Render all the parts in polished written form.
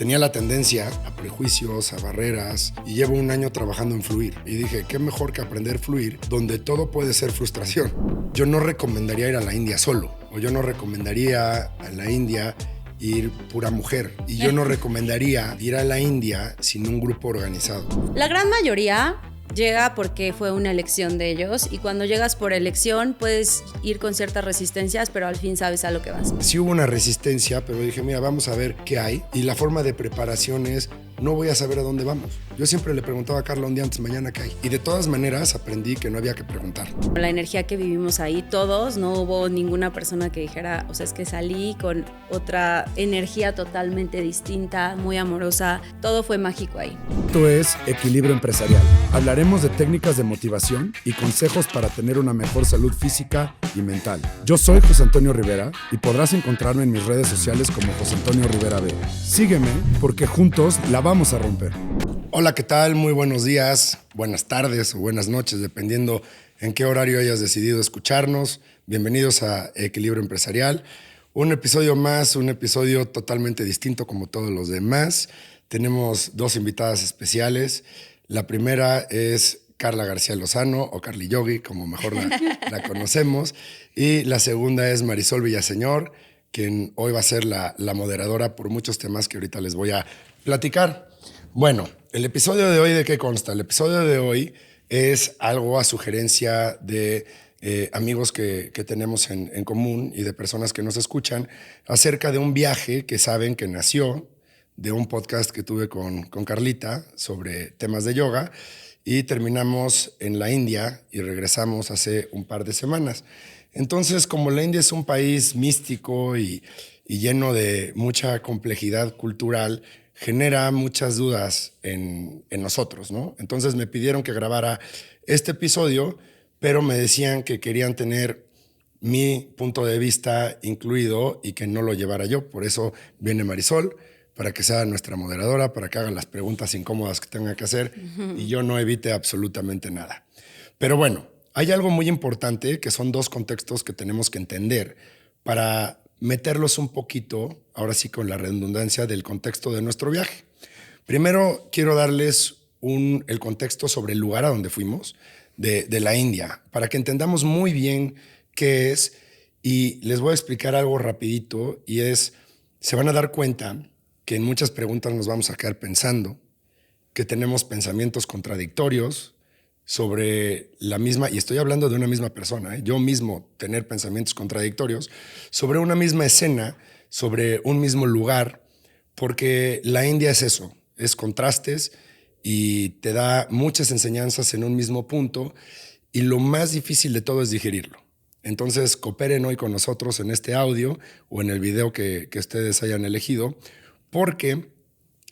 Tenía la tendencia a prejuicios, a barreras, y llevo un año trabajando en fluir. Y dije, qué mejor que aprender fluir, donde todo puede ser frustración. Yo no recomendaría ir a la India solo, o yo no recomendaría a la India ir pura mujer. Y yo no recomendaría ir a la India sin un grupo organizado. La gran mayoría llega porque fue una elección de ellos, y cuando llegas por elección puedes ir con ciertas resistencias, pero al fin sabes a lo que vas. Sí hubo una resistencia, pero dije, mira, vamos a ver qué hay. Y la forma de preparación es, no voy a saber a dónde vamos. Yo siempre le preguntaba a Carla un día antes, mañana qué hay. Y de todas maneras aprendí que no había que preguntar. La energía que vivimos ahí todos, no hubo ninguna persona que dijera, o sea, es que salí con otra energía totalmente distinta, muy amorosa. Todo fue mágico ahí. Esto es Equilibrio Empresarial. Hablaremos de técnicas de motivación y consejos para tener una mejor salud física y mental. Yo soy José Antonio Rivera y podrás encontrarme en mis redes sociales como José Antonio Rivera B. Sígueme porque juntos la vamos a romper. Hola, ¿qué tal? Muy buenos días, buenas tardes o buenas noches, dependiendo en qué horario hayas decidido escucharnos. Bienvenidos a Equilibrio Empresarial. Un episodio más, un episodio totalmente distinto como todos los demás. Tenemos dos invitadas especiales. La primera es Carla García Lozano, o Carly Yogi, como mejor la conocemos. Y la segunda es Marisol Villaseñor, quien hoy va a ser la moderadora por muchos temas que ahorita les voy a platicar. Bueno, el episodio de hoy, ¿de qué consta? El episodio de hoy es algo a sugerencia de amigos que tenemos en común y de personas que nos escuchan acerca de un viaje que saben que nació de un podcast que tuve con Carlita sobre temas de yoga, y terminamos en la India y regresamos hace un par de semanas. Entonces, como la India es un país místico y lleno de mucha complejidad cultural, genera muchas dudas en nosotros, ¿no? Entonces me pidieron que grabara este episodio, pero me decían que querían tener mi punto de vista incluido y que no lo llevara yo. Por eso viene Marisol, para que sea nuestra moderadora, para que hagan las preguntas incómodas que tenga que hacer y yo no evite absolutamente nada. Pero bueno, hay algo muy importante, que son dos contextos que tenemos que entender para meterlos un poquito, ahora sí con la redundancia, del contexto de nuestro viaje. Primero quiero darles el contexto sobre el lugar a donde fuimos, de la India, para que entendamos muy bien qué es, y les voy a explicar algo rapidito, y se van a dar cuenta que en muchas preguntas nos vamos a quedar pensando, que tenemos pensamientos contradictorios sobre la misma, y estoy hablando de una misma persona, yo mismo tener pensamientos contradictorios sobre una misma escena, sobre un mismo lugar, porque la India es eso, es contrastes y te da muchas enseñanzas en un mismo punto, y lo más difícil de todo es digerirlo. Entonces, cooperen hoy con nosotros en este audio o en el video que ustedes hayan elegido, porque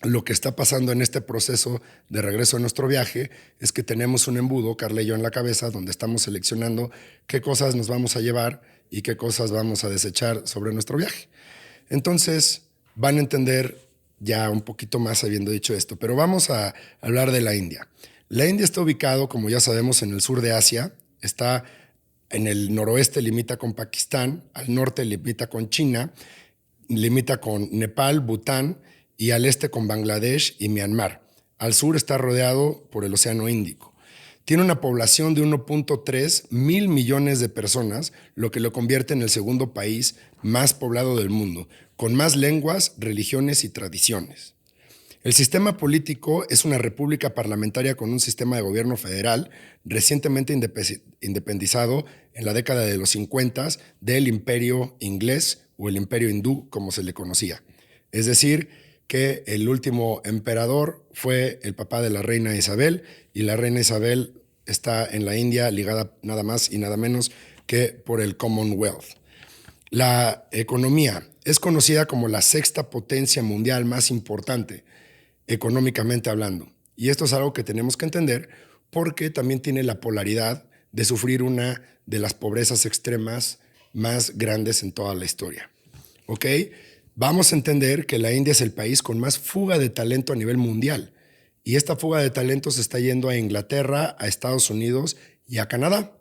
lo que está pasando en este proceso de regreso a nuestro viaje es que tenemos un embudo, Carla y yo, en la cabeza, donde estamos seleccionando qué cosas nos vamos a llevar y qué cosas vamos a desechar sobre nuestro viaje. Entonces, van a entender ya un poquito más habiendo dicho esto, pero vamos a hablar de la India. La India está ubicado, como ya sabemos, en el sur de Asia. Está en el noroeste, limita con Pakistán, al norte limita con China, limita con Nepal, Bután, y al este con Bangladesh y Myanmar. Al sur está rodeado por el Océano Índico. Tiene una población de 1.3 mil millones de personas, lo que lo convierte en el segundo país más poblado del mundo, con más lenguas, religiones y tradiciones. El sistema político es una república parlamentaria con un sistema de gobierno federal recientemente independizado en la década de los 50 del imperio inglés o el imperio hindú, como se le conocía. Es decir, que el último emperador fue el papá de la reina Isabel, y la reina Isabel está en la India ligada nada más y nada menos que por el Commonwealth. La economía es conocida como la sexta potencia mundial más importante, económicamente hablando. Y esto es algo que tenemos que entender, porque también tiene la polaridad de sufrir una de las pobrezas extremas más grandes en toda la historia. ¿Ok? Vamos a entender que la India es el país con más fuga de talento a nivel mundial. Y esta fuga de talento se está yendo a Inglaterra, a Estados Unidos y a Canadá.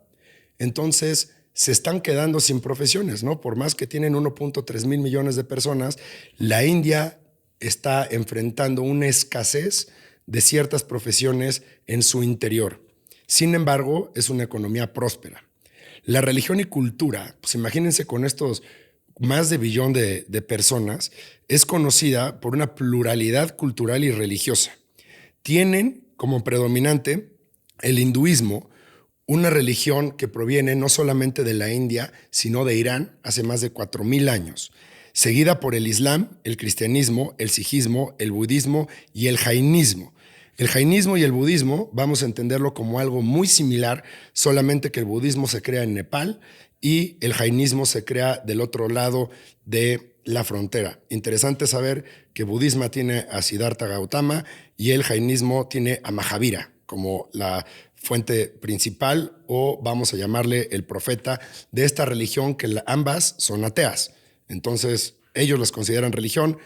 Entonces, se están quedando sin profesiones, ¿no? Por más que tienen 1.3 mil millones de personas, la India está enfrentando una escasez de ciertas profesiones en su interior. Sin embargo, es una economía próspera. La religión y cultura, pues imagínense con estos más de billón de personas, es conocida por una pluralidad cultural y religiosa. Tienen como predominante el hinduismo, una religión que proviene no solamente de la India, sino de Irán hace más de 4000 años, seguida por el Islam, el cristianismo, el sijismo, el budismo y el jainismo. El jainismo y el budismo vamos a entenderlo como algo muy similar, solamente que el budismo se crea en Nepal y el jainismo se crea del otro lado de la frontera. Interesante saber que budismo tiene a Siddhartha Gautama y el jainismo tiene a Mahavira como la fuente principal, o vamos a llamarle el profeta de esta religión, que ambas son ateas. Entonces ellos las consideran religión,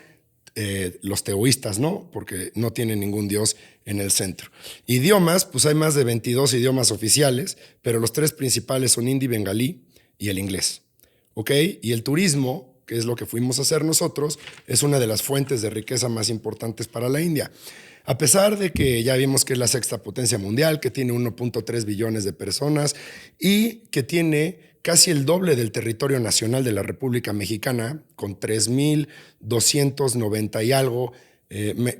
los teoístas no, porque no tienen ningún dios en el centro. Idiomas, pues hay más de 22 idiomas oficiales, pero los 3 principales son hindi, bengalí y el inglés. ¿Ok? Y el turismo, que es lo que fuimos a hacer nosotros, es una de las fuentes de riqueza más importantes para la India. A pesar de que ya vimos que es la 6ª potencia mundial, que tiene 1.3 billones de personas y que tiene casi el doble del territorio nacional de la República Mexicana, con 3.290 y algo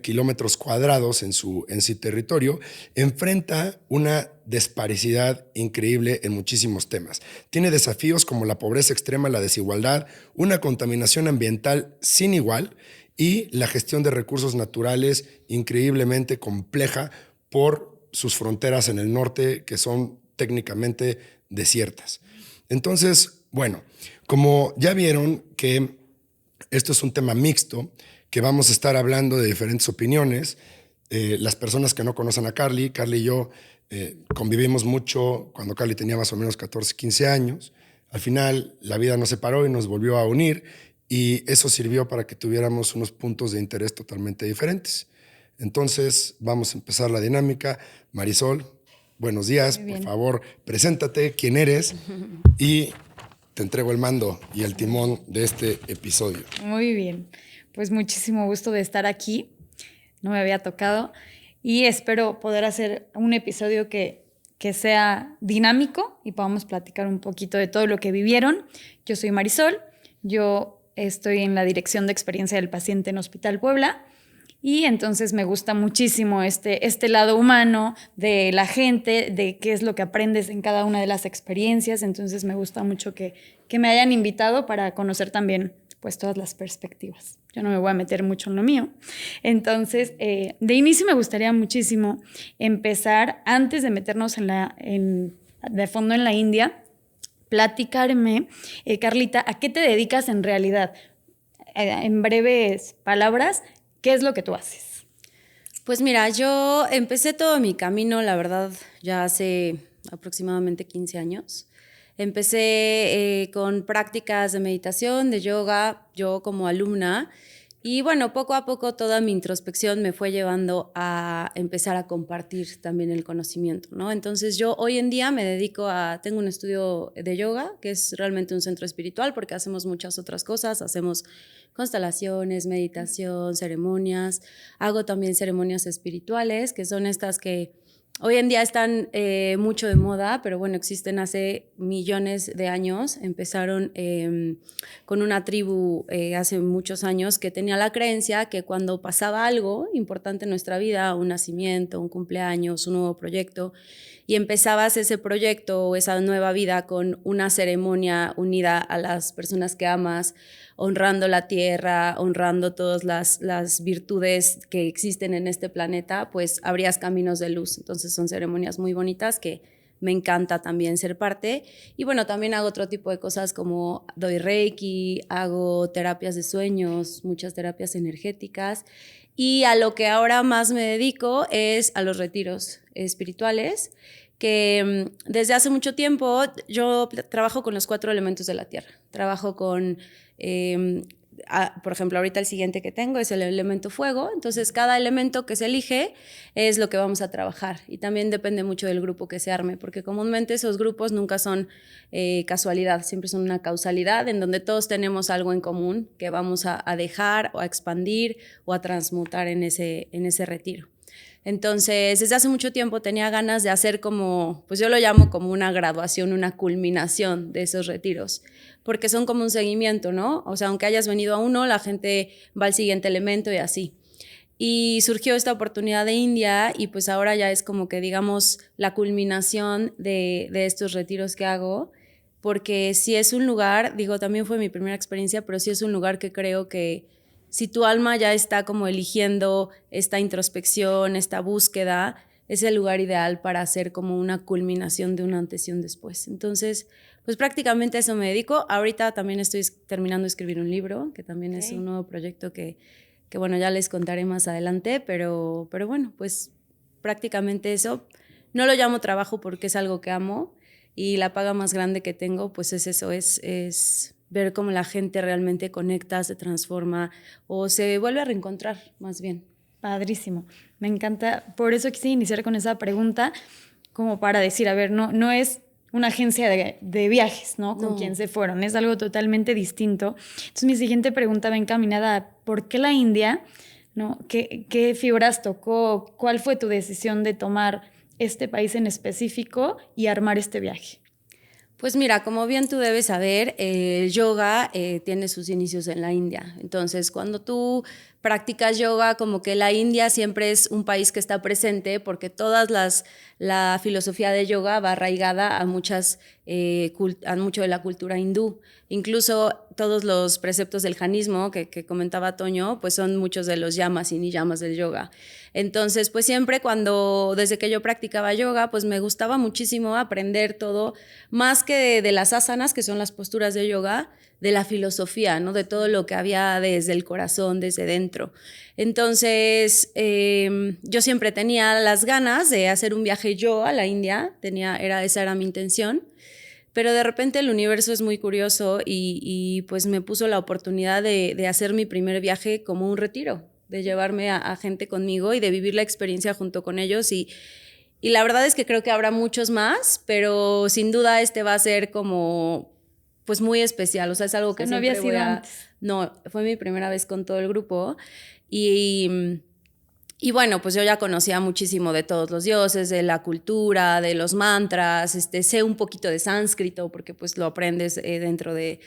kilómetros cuadrados en su territorio, enfrenta una disparidad increíble en muchísimos temas. Tiene desafíos como la pobreza extrema, la desigualdad, una contaminación ambiental sin igual y la gestión de recursos naturales increíblemente compleja por sus fronteras en el norte, que son técnicamente desiertas. Entonces, bueno, como ya vieron que esto es un tema mixto, que vamos a estar hablando de diferentes opiniones. Las personas que no conocen a Carly y yo convivimos mucho cuando Carly tenía más o menos 14, 15 años. Al final la vida nos separó y nos volvió a unir, y eso sirvió para que tuviéramos unos puntos de interés totalmente diferentes. Entonces vamos a empezar la dinámica. Marisol, buenos días, por favor, preséntate, quién eres y te entrego el mando y el timón de este episodio. Muy bien, pues muchísimo gusto de estar aquí, no me había tocado y espero poder hacer un episodio que sea dinámico y podamos platicar un poquito de todo lo que vivieron. Yo soy Marisol, yo estoy en la Dirección de Experiencia del Paciente en Hospital Puebla. Y entonces me gusta muchísimo este lado humano de la gente, de qué es lo que aprendes en cada una de las experiencias. Entonces me gusta mucho que me hayan invitado para conocer también pues todas las perspectivas. Yo no me voy a meter mucho en lo mío. Entonces, de inicio me gustaría muchísimo empezar, antes de meternos de fondo en la India, platicarme, Carlita, ¿a qué te dedicas en realidad? En breves palabras, ¿qué es lo que tú haces? Pues mira, yo empecé todo mi camino, la verdad, ya hace aproximadamente 15 años. Empecé con prácticas de meditación, de yoga, yo como alumna. Y bueno, poco a poco toda mi introspección me fue llevando a empezar a compartir también el conocimiento, ¿no? Entonces yo hoy en día tengo un estudio de yoga, que es realmente un centro espiritual, porque hacemos muchas otras cosas, hacemos constelaciones, meditación, ceremonias. Hago también ceremonias espirituales, que son estas que hoy en día están mucho de moda, pero bueno, existen hace millones de años. Empezaron con una tribu hace muchos años que tenía la creencia que cuando pasaba algo importante en nuestra vida, un nacimiento, un cumpleaños, un nuevo proyecto, y empezabas ese proyecto o esa nueva vida con una ceremonia unida a las personas que amas, honrando la tierra, honrando todas las virtudes que existen en este planeta, pues abrías caminos de luz. Entonces son ceremonias muy bonitas que me encanta también ser parte. Y bueno, también hago otro tipo de cosas como doy reiki, hago terapias de sueños, muchas terapias energéticas. Y a lo que ahora más me dedico es a los retiros espirituales, que desde hace mucho tiempo yo trabajo con los 4 elementos de la tierra. Trabajo con por ejemplo, ahorita el siguiente que tengo es el elemento fuego, entonces cada elemento que se elige es lo que vamos a trabajar y también depende mucho del grupo que se arme, porque comúnmente esos grupos nunca son casualidad, siempre son una causalidad en donde todos tenemos algo en común que vamos a dejar o a expandir o a transmutar en ese retiro. Entonces, desde hace mucho tiempo tenía ganas de hacer como, pues yo lo llamo como una graduación, una culminación de esos retiros, porque son como un seguimiento, ¿no? O sea, aunque hayas venido a uno, la gente va al siguiente elemento y así. Y surgió esta oportunidad de India y pues ahora ya es como que, digamos, la culminación de estos retiros que hago, porque si es un lugar, digo, también fue mi primera experiencia, pero sí es un lugar que creo que si tu alma ya está como eligiendo esta introspección, esta búsqueda, es el lugar ideal para hacer como una culminación de un antes y un después. Entonces, pues prácticamente a eso me dedico. Ahorita también estoy terminando de escribir un libro, que también es un nuevo proyecto que bueno, ya les contaré más adelante, pero bueno, pues prácticamente eso. No lo llamo trabajo porque es algo que amo y la paga más grande que tengo, pues es eso, es ver cómo la gente realmente conecta, se transforma o se vuelve a reencontrar, más bien. Padrísimo, me encanta. Por eso quise iniciar con esa pregunta, como para decir, a ver, no es una agencia de viajes, ¿no? Con quien se fueron, es algo totalmente distinto. Entonces mi siguiente pregunta va encaminada a ¿por qué la India? ¿No? ¿Qué fibras tocó? ¿Cuál fue tu decisión de tomar este país en específico y armar este viaje? Pues mira, como bien tú debes saber, el yoga tiene sus inicios en la India. Entonces, cuando tú practicas yoga, como que la India siempre es un país que está presente porque la filosofía de yoga va arraigada a mucho de la cultura hindú. Incluso todos los preceptos del jainismo que comentaba Toño, pues son muchos de los yamas y niyamas del yoga. Entonces, pues siempre desde que yo practicaba yoga, pues me gustaba muchísimo aprender todo, más que de las asanas, que son las posturas de yoga, de la filosofía, ¿no? De todo lo que había desde el corazón, desde dentro. Entonces, yo siempre tenía las ganas de hacer un viaje yo a la India, esa era mi intención, pero de repente el universo es muy curioso y pues me puso la oportunidad de hacer mi primer viaje como un retiro, de llevarme a gente conmigo y de vivir la experiencia junto con ellos y la verdad es que creo que habrá muchos más, pero sin duda este va a ser como pues muy especial, o sea, es algo que no había sido antes. No, fue mi primera vez con todo el grupo y bueno, pues yo ya conocía muchísimo de todos los dioses, de la cultura, de los mantras, sé un poquito de sánscrito porque pues lo aprendes dentro de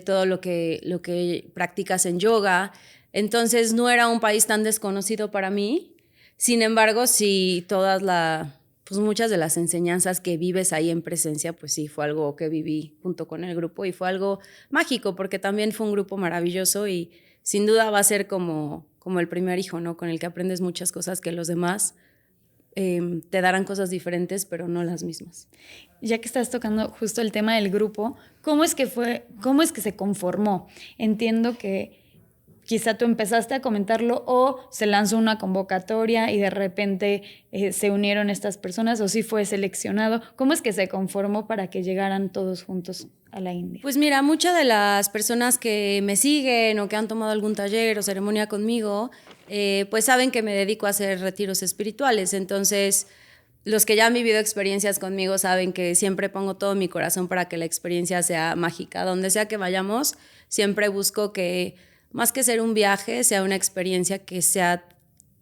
todo lo que practicas en yoga. Entonces no era un país tan desconocido para mí, sin embargo, sí pues muchas de las enseñanzas que vives ahí en presencia, pues sí, fue algo que viví junto con el grupo y fue algo mágico porque también fue un grupo maravilloso y sin duda va a ser como el primer hijo, ¿no? Con el que aprendes muchas cosas que los demás te darán cosas diferentes, pero no las mismas. Ya que estás tocando justo el tema del grupo, ¿cómo es que se conformó? Entiendo que quizá tú empezaste a comentarlo o se lanzó una convocatoria y de repente se unieron estas personas o sí fue seleccionado. ¿Cómo es que se conformó para que llegaran todos juntos a la India? Pues mira, muchas de las personas que me siguen o que han tomado algún taller o ceremonia conmigo, pues saben que me dedico a hacer retiros espirituales. Entonces, los que ya han vivido experiencias conmigo saben que siempre pongo todo mi corazón para que la experiencia sea mágica. Donde sea que vayamos, siempre busco que más que ser un viaje, sea una experiencia que sea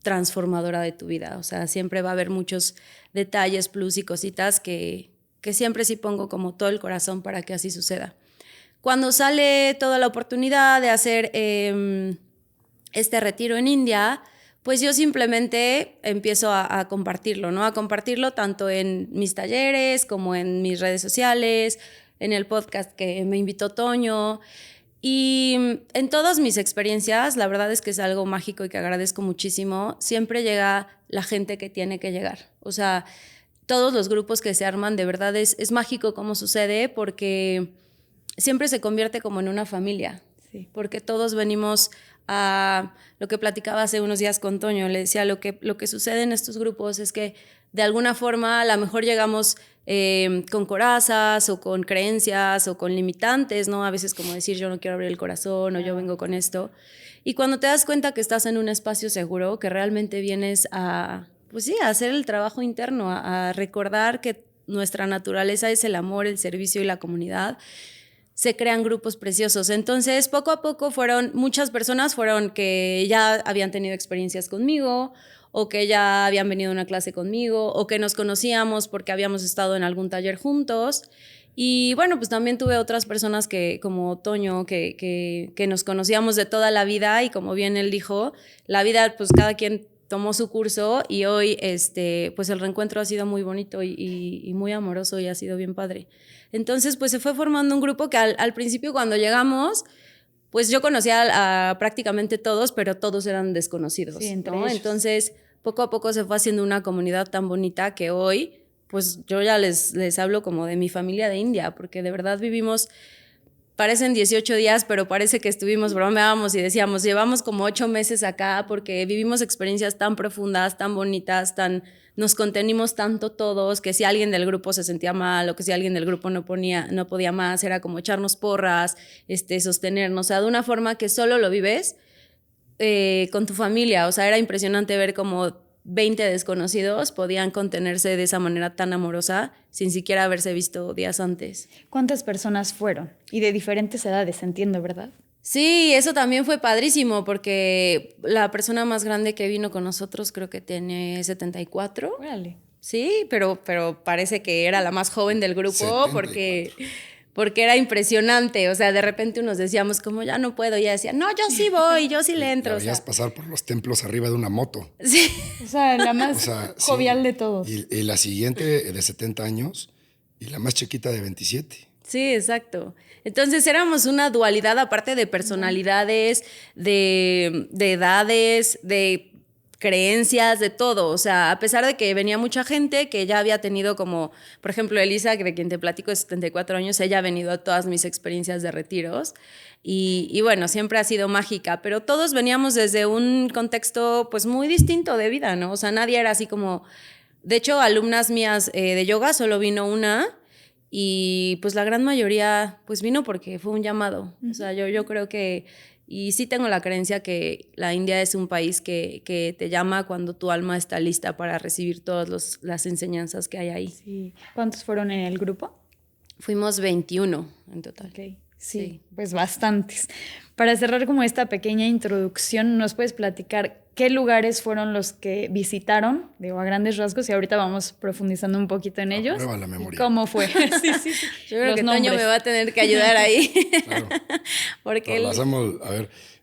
transformadora de tu vida. O sea, siempre va a haber muchos detalles, plus y cositas que siempre sí pongo como todo el corazón para que así suceda. Cuando sale toda la oportunidad de hacer este retiro en India, pues yo simplemente empiezo a compartirlo, ¿no? A compartirlo tanto en mis talleres como en mis redes sociales, en el podcast que me invitó Toño. Y en todas mis experiencias, la verdad es que es algo mágico y que agradezco muchísimo, siempre llega la gente que tiene que llegar. O sea, todos los grupos que se arman, de verdad es mágico cómo sucede porque siempre se convierte como en una familia. Sí. Porque todos venimos a lo que platicaba hace unos días con Toño. Le decía, lo que sucede en estos grupos es que de alguna forma a lo mejor llegamos con corazas o con creencias o con limitantes, ¿no? A veces como decir yo no quiero abrir el corazón o yo vengo con esto. Y cuando te das cuenta que estás en un espacio seguro, que realmente vienes a, pues sí, a hacer el trabajo interno, a recordar que nuestra naturaleza es el amor, el servicio y la comunidad, se crean grupos preciosos. Entonces, poco a poco muchas personas fueron que ya habían tenido experiencias conmigo, o que ya habían venido a una clase conmigo, o que nos conocíamos porque habíamos estado en algún taller juntos. Y bueno, pues también tuve otras personas como Toño, que nos conocíamos de toda la vida, y como bien él dijo, la vida, pues cada quien tomó su curso, y hoy pues el reencuentro ha sido muy bonito y muy amoroso, y ha sido bien padre. Entonces, pues se fue formando un grupo que al principio, cuando llegamos, pues yo conocía a prácticamente todos, pero todos eran desconocidos, sí, ¿no? Entonces, poco a poco se fue haciendo una comunidad tan bonita que hoy, pues yo ya les hablo como de mi familia de India, porque de verdad vivimos, parecen 18 días, pero parece que estuvimos, bromeábamos y decíamos, llevamos como 8 meses acá, porque vivimos experiencias tan profundas, tan bonitas, nos contenimos tanto todos, que si alguien del grupo se sentía mal, o que si alguien del grupo no podía más, era como echarnos porras, sostenernos, o sea, de una forma que solo lo vives con tu familia. O sea, era impresionante ver cómo 20 desconocidos podían contenerse de esa manera tan amorosa sin siquiera haberse visto días antes. ¿Cuántas personas fueron? Y de diferentes edades, entiendo, ¿verdad? Sí, eso también fue padrísimo, porque la persona más grande que vino con nosotros creo que tiene 74. Órale. Sí, pero parece que era la más joven del grupo 74. porque era impresionante. O sea, de repente nos decíamos como ya no puedo, y ella decía, no, yo sí voy, yo sí le entro. La veías pasar por los templos arriba de una moto. Sí. O sea, la más jovial sí. de todos. Y la siguiente de 70 años y la más chiquita de 27. Sí, exacto. Entonces éramos una dualidad, aparte de personalidades, de edades, de creencias, de todo. O sea, a pesar de que venía mucha gente que ya había tenido como, por ejemplo, Elisa, de quien te platico, de 74 años, ella ha venido a todas mis experiencias de retiros. Y bueno, siempre ha sido mágica, pero todos veníamos desde un contexto pues muy distinto de vida, ¿no? O sea, nadie era así como... De hecho, alumnas mías de yoga, solo vino una, y pues la gran mayoría pues vino porque fue un llamado. O sea, yo creo que, y sí tengo la creencia que la India es un país que te llama cuando tu alma está lista para recibir todas las enseñanzas que hay ahí. Sí. ¿Cuántos fueron en el grupo? Fuimos 21 en total. Okay. Sí, pues bastantes. Para cerrar como esta pequeña introducción, ¿nos puedes platicar qué lugares fueron los que visitaron? Digo, a grandes rasgos, y ahorita vamos profundizando un poquito en ellos. Prueba la memoria. ¿Cómo fue? Sí. Yo creo Los que nombres. Toño me va a tener que ayudar ahí. Claro. Porque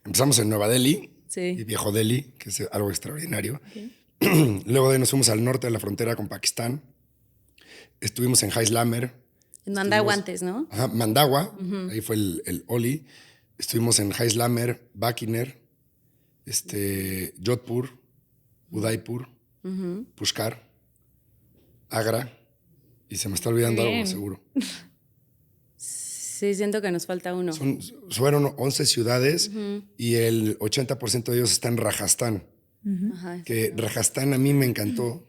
Empezamos en Nueva Delhi, Sí. y Viejo Delhi, que es algo extraordinario. Okay. Luego de ahí nos fuimos al norte de la frontera con Pakistán. Estuvimos en Jaisalmer. En Mandagua antes, ¿no? Ajá, Mandagua, ahí fue el Oli. Estuvimos en Jaisalmer, Bakiner, Jodhpur, Udaipur, Pushkar, Agra, y se me está olvidando algo, seguro. Sí, siento que nos falta uno. Fueron 11 ciudades y el 80% de ellos está en Rajastán. Ajá, Que Rajastán a mí me encantó,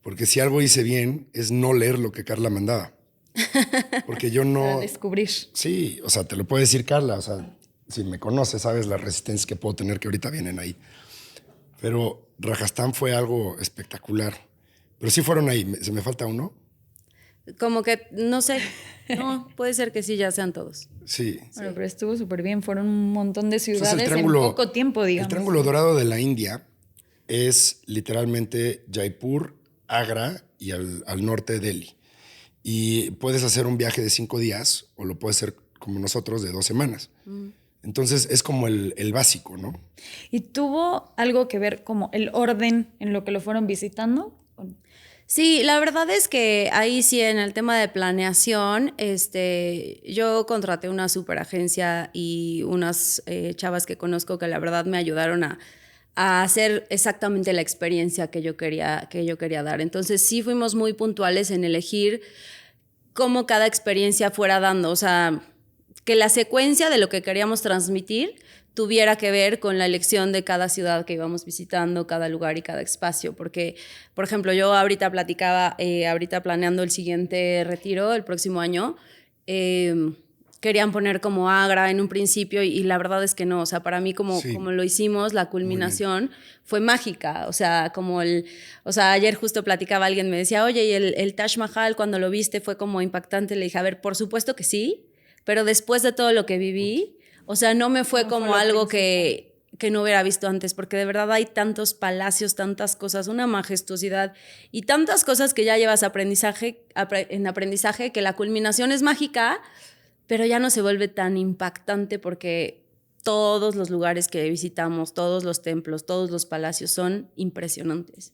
porque si algo hice bien es no leer lo que Carla mandaba. Porque yo no... Para descubrir. Sí, o sea, te lo puede decir Carla, o sea, si me conoces, sabes las resistencias que puedo tener que ahorita vienen ahí. Pero Rajastán fue algo espectacular. Pero sí fueron ahí, ¿se me falta uno? Como que, no sé, no, puede ser que sí, ya sean todos. Sí. Bueno, pero estuvo súper bien, fueron un montón de ciudades Entonces, en poco tiempo, digamos. El Triángulo Dorado de la India es literalmente Jaipur, Agra y al norte Delhi. Y puedes hacer un viaje de 5 días o lo puedes hacer como nosotros de 2 semanas. Entonces es como el básico, ¿no? ¿Y tuvo algo que ver como el orden en lo que lo fueron visitando? Sí, la verdad es que ahí sí, en el tema de planeación, yo contraté una super agencia y unas chavas que conozco que la verdad me ayudaron a hacer exactamente la experiencia que yo quería dar. Entonces sí fuimos muy puntuales en elegir cómo cada experiencia fuera dando, o sea, que la secuencia de lo que queríamos transmitir tuviera que ver con la elección de cada ciudad que íbamos visitando, cada lugar y cada espacio. Porque, por ejemplo, yo ahorita planeando el siguiente retiro, el próximo año, querían poner como Agra en un principio y la verdad es que no. O sea, para mí como lo hicimos, la culminación fue mágica. O sea, ayer justo platicaba alguien, me decía, oye, ¿y el Taj Mahal cuando lo viste fue como impactante? Le dije, a ver, por supuesto que sí, pero después de todo lo que viví, o sea, no me fue como algo que no hubiera visto antes, porque de verdad hay tantos palacios, tantas cosas, una majestuosidad y tantas cosas que ya llevas en aprendizaje, que la culminación es mágica, pero ya no se vuelve tan impactante porque todos los lugares que visitamos, todos los templos, todos los palacios son impresionantes.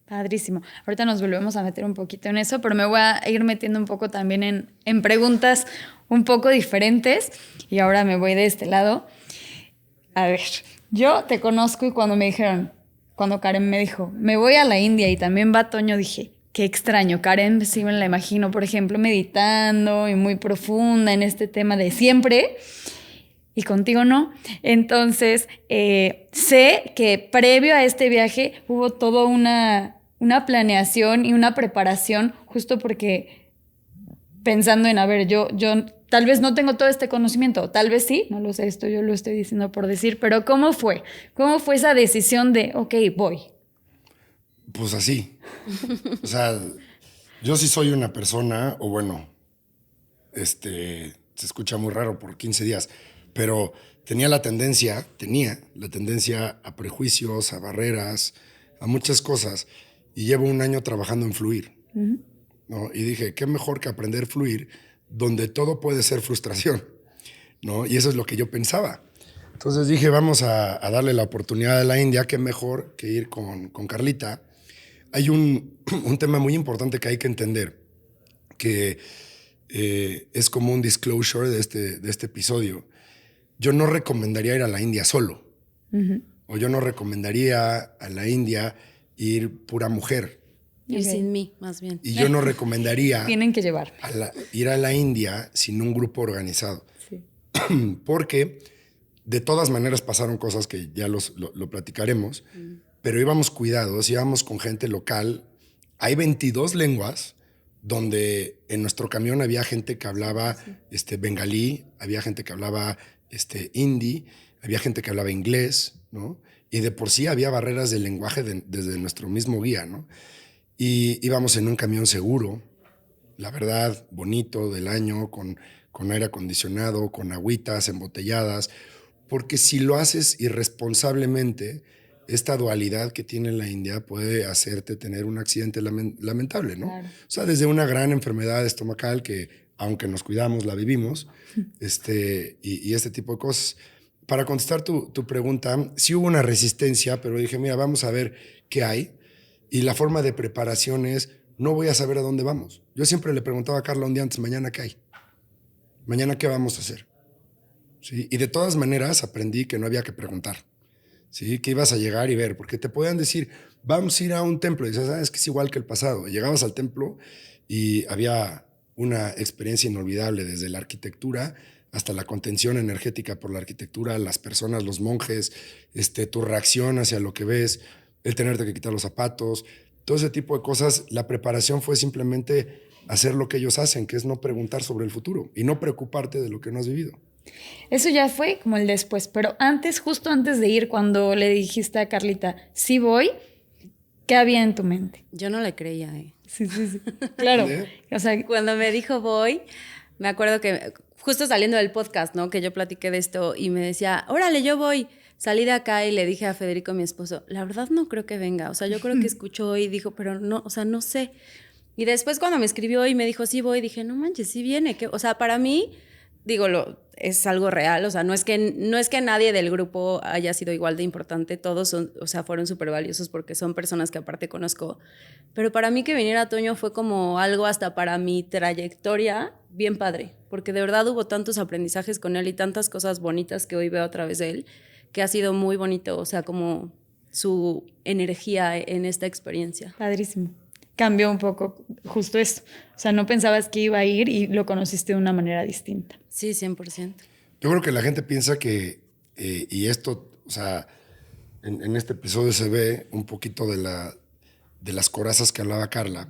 Padrísimo. Ahorita nos volvemos a meter un poquito en eso, pero me voy a ir metiendo un poco también en preguntas un poco diferentes y ahora me voy de este lado. A ver, yo te conozco y cuando Karen me dijo, me voy a la India y también va Toño, dije, qué extraño. Karen sí me la imagino, por ejemplo, meditando y muy profunda en este tema de siempre, y contigo no. Entonces, sé que previo a este viaje hubo toda una planeación y una preparación, justo porque pensando en, a ver, yo tal vez no tengo todo este conocimiento, tal vez sí, no lo sé, esto yo lo estoy diciendo por decir, pero ¿cómo fue? ¿Cómo fue esa decisión de, ok, voy? Pues así. O sea, yo sí soy una persona, o bueno, se escucha muy raro por 15 días, pero tenía la tendencia a prejuicios, a barreras, a muchas cosas, y llevo un año trabajando en fluir. ¿No? Y dije, qué mejor que aprender a fluir donde todo puede ser frustración, ¿no? Y eso es lo que yo pensaba. Entonces dije, vamos a darle la oportunidad a la India, qué mejor que ir con Carlita. Hay un tema muy importante que hay que entender, que es como un disclosure de este episodio. Yo no recomendaría ir a la India solo. O yo no recomendaría a la India ir pura mujer. Ir sin mí, más bien. Y yo no recomendaría Tienen que llevarme. Ir a la India sin un grupo organizado. Sí. Porque de todas maneras pasaron cosas que ya lo platicaremos, pero íbamos cuidados, íbamos con gente local. Hay 22 lenguas donde en nuestro camión había gente que hablaba bengalí, había gente que hablaba hindi, había gente que hablaba inglés, ¿no? Y de por sí había barreras de lenguaje desde nuestro mismo guía, ¿no? Y íbamos en un camión seguro, la verdad, bonito, del año, con aire acondicionado, con agüitas embotelladas, porque si lo haces irresponsablemente, esta dualidad que tiene la India puede hacerte tener un accidente lamentable, ¿no? Claro. O sea, desde una gran enfermedad estomacal que, aunque nos cuidamos, la vivimos, y este tipo de cosas. Para contestar tu pregunta, sí hubo una resistencia, pero dije, mira, vamos a ver qué hay. Y la forma de preparación es, no voy a saber a dónde vamos. Yo siempre le preguntaba a Carla un día antes, ¿mañana qué hay? ¿Mañana qué vamos a hacer? ¿Sí? Y de todas maneras aprendí que no había que preguntar. ¿Sí? Que ibas a llegar y ver, porque te podían decir, vamos a ir a un templo. Y dices, es que es igual que el pasado. Y llegabas al templo y había una experiencia inolvidable, desde la arquitectura hasta la contención energética por la arquitectura, las personas, los monjes, tu reacción hacia lo que ves, el tenerte que quitar los zapatos, todo ese tipo de cosas. La preparación fue simplemente hacer lo que ellos hacen, que es no preguntar sobre el futuro y no preocuparte de lo que no has vivido. Eso ya fue como el después, pero antes, justo antes de ir, cuando le dijiste a Carlita, sí voy, ¿qué había en tu mente? Yo no le creía, Sí, claro. O sea, cuando me dijo voy, me acuerdo que justo saliendo del podcast, ¿no? Que yo platiqué de esto y me decía, órale, yo voy. Salí de acá y le dije a Federico, mi esposo, la verdad no creo que venga. O sea, yo creo que escuchó y dijo, pero no, o sea, no sé. Y después cuando me escribió y me dijo, sí voy, dije, no manches, sí viene. O sea, para mí, digo, es algo real. O sea, no es que nadie del grupo haya sido igual de importante. Todos fueron súper valiosos porque son personas que aparte conozco. Pero para mí que viniera Toño fue como algo hasta para mi trayectoria bien padre. Porque de verdad hubo tantos aprendizajes con él y tantas cosas bonitas que hoy veo a través de él, que ha sido muy bonito, o sea, como su energía en esta experiencia. Padrísimo. Cambió un poco justo eso. O sea, no pensabas que iba a ir y lo conociste de una manera distinta. Sí, 100%. Yo creo que la gente piensa que y esto, o sea, en este episodio se ve un poquito de las corazas que hablaba Carla.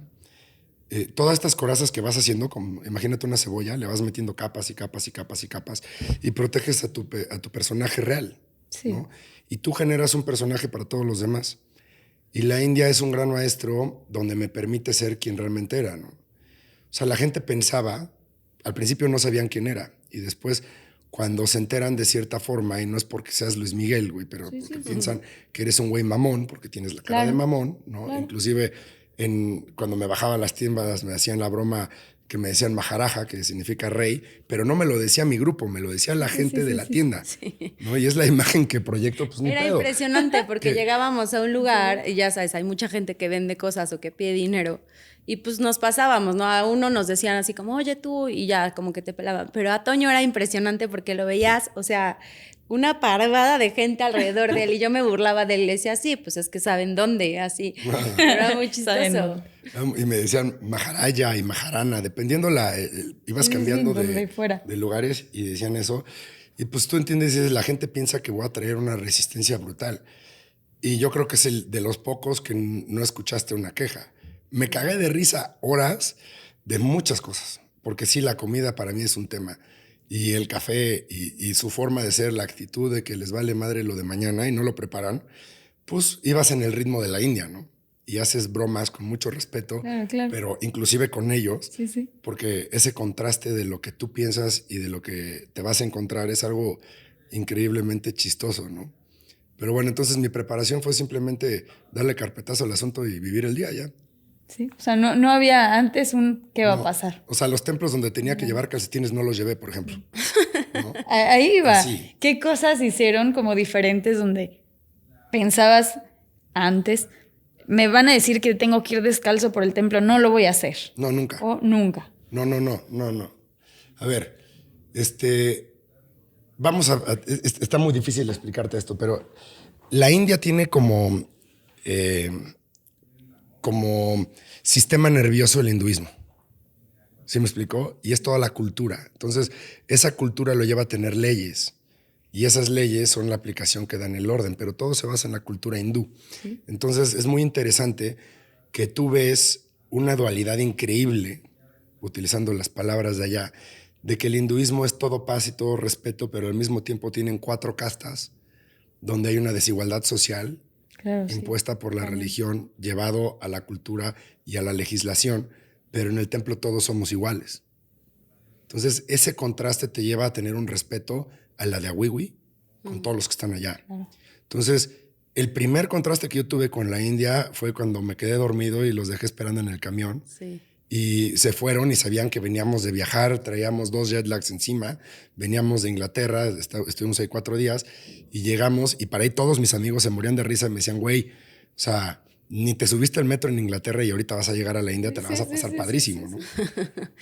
Todas estas corazas que vas haciendo, como, imagínate una cebolla, le vas metiendo capas y capas y capas y capas y proteges a tu personaje real, Sí. ¿no? Y tú generas un personaje para todos los demás. Y la India es un gran maestro donde me permite ser quien realmente era, ¿no? O sea, la gente pensaba, al principio no sabían quién era, y después cuando se enteran de cierta forma, y no es porque seas Luis Miguel, güey, pero Sí, porque sí, sí. piensan que eres un güey mamón, porque tienes la cara Claro, de mamón, ¿no? claro. Inclusive cuando me bajaba a las tiendas me hacían la broma que me decían Maharaja, que significa rey, pero no me lo decía mi grupo, me lo decía la gente de la tienda, ¿no? Y es la imagen que proyecto, pues ni Era pedo. impresionante porque ¿Qué? llegábamos a un lugar y ya sabes, hay mucha gente que vende cosas o que pide dinero y pues nos pasábamos, ¿no? A uno nos decían así como, oye tú, y ya como que te pelaban. Pero a Toño era impresionante porque lo veías, o sea, una parvada de gente alrededor de él y yo me burlaba de él y le decía, sí, pues es que saben dónde, así. Era muy Saben chistoso. dónde. Y me decían Maharaya y Maharana, dependiendo ibas Sí, sí, cambiando donde fuera. de lugares y decían eso. Y pues tú entiendes, la gente piensa que voy a traer una resistencia brutal. Y yo creo que es el de los pocos que no escuchaste una queja. Me cagué de risa horas de muchas cosas, porque sí, la comida para mí es un tema. Y el café y su forma de ser, la actitud de que les vale madre lo de mañana y no lo preparan, pues ibas en el ritmo de la India, ¿no? Y haces bromas con mucho respeto, Claro, claro. pero inclusive con ellos, Sí, sí. porque ese contraste de lo que tú piensas y de lo que te vas a encontrar es algo increíblemente chistoso, ¿no? Pero bueno, entonces mi preparación fue simplemente darle carpetazo al asunto y vivir el día ya. Sí. O sea, no había antes un qué va a No, pasar. o sea, los templos donde tenía que llevar calcetines no los llevé, por ejemplo. ¿no? Ahí va. Así. ¿Qué cosas hicieron como diferentes donde pensabas antes, me van a decir que tengo que ir descalzo por el templo, no lo voy a hacer? No, nunca. O nunca. No. A ver, está muy difícil explicarte esto, pero la India tiene como sistema nervioso el hinduismo. ¿Sí me explicó? Y es toda la cultura. Entonces, esa cultura lo lleva a tener leyes. Y esas leyes son la aplicación que dan el orden, pero todo se basa en la cultura hindú. ¿Sí? Entonces, es muy interesante que tú ves una dualidad increíble, utilizando las palabras de allá, de que el hinduismo es todo paz y todo respeto, pero al mismo tiempo tienen 4 castas, donde hay una desigualdad social impuesta por la religión, llevado a la cultura y a la legislación, pero en el templo todos somos iguales. Entonces, ese contraste te lleva a tener un respeto a la de Awiwi con todos los que están allá. Entonces, el primer contraste que yo tuve con la India fue cuando me quedé dormido y los dejé esperando en el camión. Sí. Y se fueron y sabían que veníamos de viajar, traíamos 2 jet lags encima, veníamos de Inglaterra, estuvimos ahí 4 días y llegamos y para ahí todos mis amigos se morían de risa y me decían, güey, o sea, ni te subiste al metro en Inglaterra y ahorita vas a llegar a la India, te la vas a pasar padrísimo, ¿no?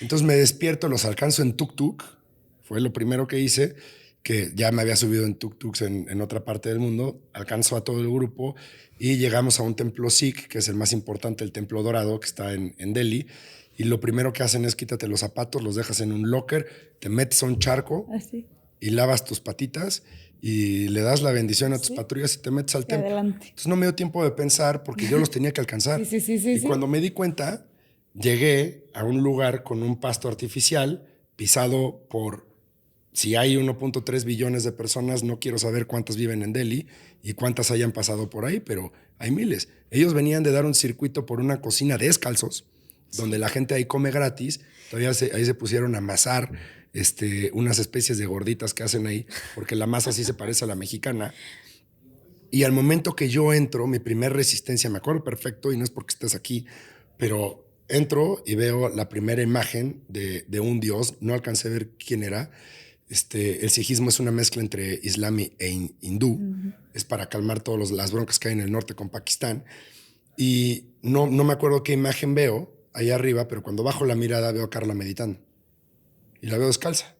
Entonces me despierto, los alcanzo en tuk-tuk, fue lo primero que hice, que ya me había subido en tuk-tuks en otra parte del mundo, alcanzo a todo el grupo y llegamos a un templo Sikh, que es el más importante, el Templo Dorado, que está en Delhi, y lo primero que hacen es quítate los zapatos, los dejas en un locker, te metes a un charco y lavas tus patitas y le das la bendición a tus patrullas y te metes al templo. Adelante. Entonces no me dio tiempo de pensar porque yo los tenía que alcanzar. Y cuando me di cuenta, llegué a un lugar con un pasto artificial pisado por, si hay 1.3 billones de personas, no quiero saber cuántas viven en Delhi y cuántas hayan pasado por ahí, pero hay miles. Ellos venían de dar un circuito por una cocina descalzos, donde la gente ahí come gratis. Todavía ahí se pusieron a amasar unas especies de gorditas que hacen ahí, porque la masa sí se parece a la mexicana. Y al momento que yo entro, mi primer resistencia, me acuerdo perfecto, y no es porque estés aquí, pero entro y veo la primera imagen de un dios, no alcancé a ver quién era. El sijismo es una mezcla entre islam e hindú, es para calmar todas las broncas que hay en el norte con Pakistán. Y no me acuerdo qué imagen veo ahí arriba, pero cuando bajo la mirada veo a Carla meditando y la veo descalza.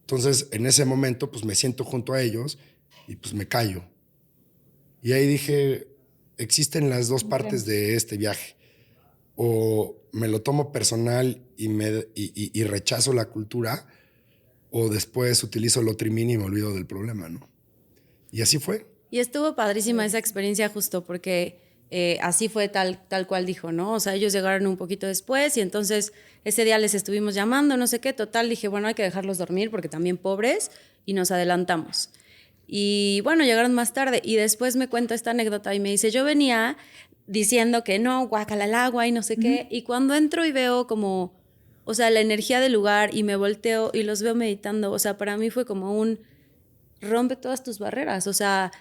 Entonces, en ese momento, pues me siento junto a ellos y pues me callo. Y ahí dije, existen las dos partes de este viaje. O me lo tomo personal y rechazo la cultura, o después utilizo Lotrimine y me olvido del problema, ¿no? Y así fue. Y estuvo padrísima esa experiencia justo porque así fue tal cual dijo, ¿no? O sea, ellos llegaron un poquito después y entonces ese día les estuvimos llamando, no sé qué, total, dije, bueno, hay que dejarlos dormir porque también pobres y nos adelantamos. Y bueno, llegaron más tarde y después me cuenta esta anécdota y me dice, yo venía diciendo que no, guácala el agua y no sé qué, y cuando entro y veo como, o sea, la energía del lugar y me volteo y los veo meditando, o sea, para mí fue como un rompe todas tus barreras, o sea,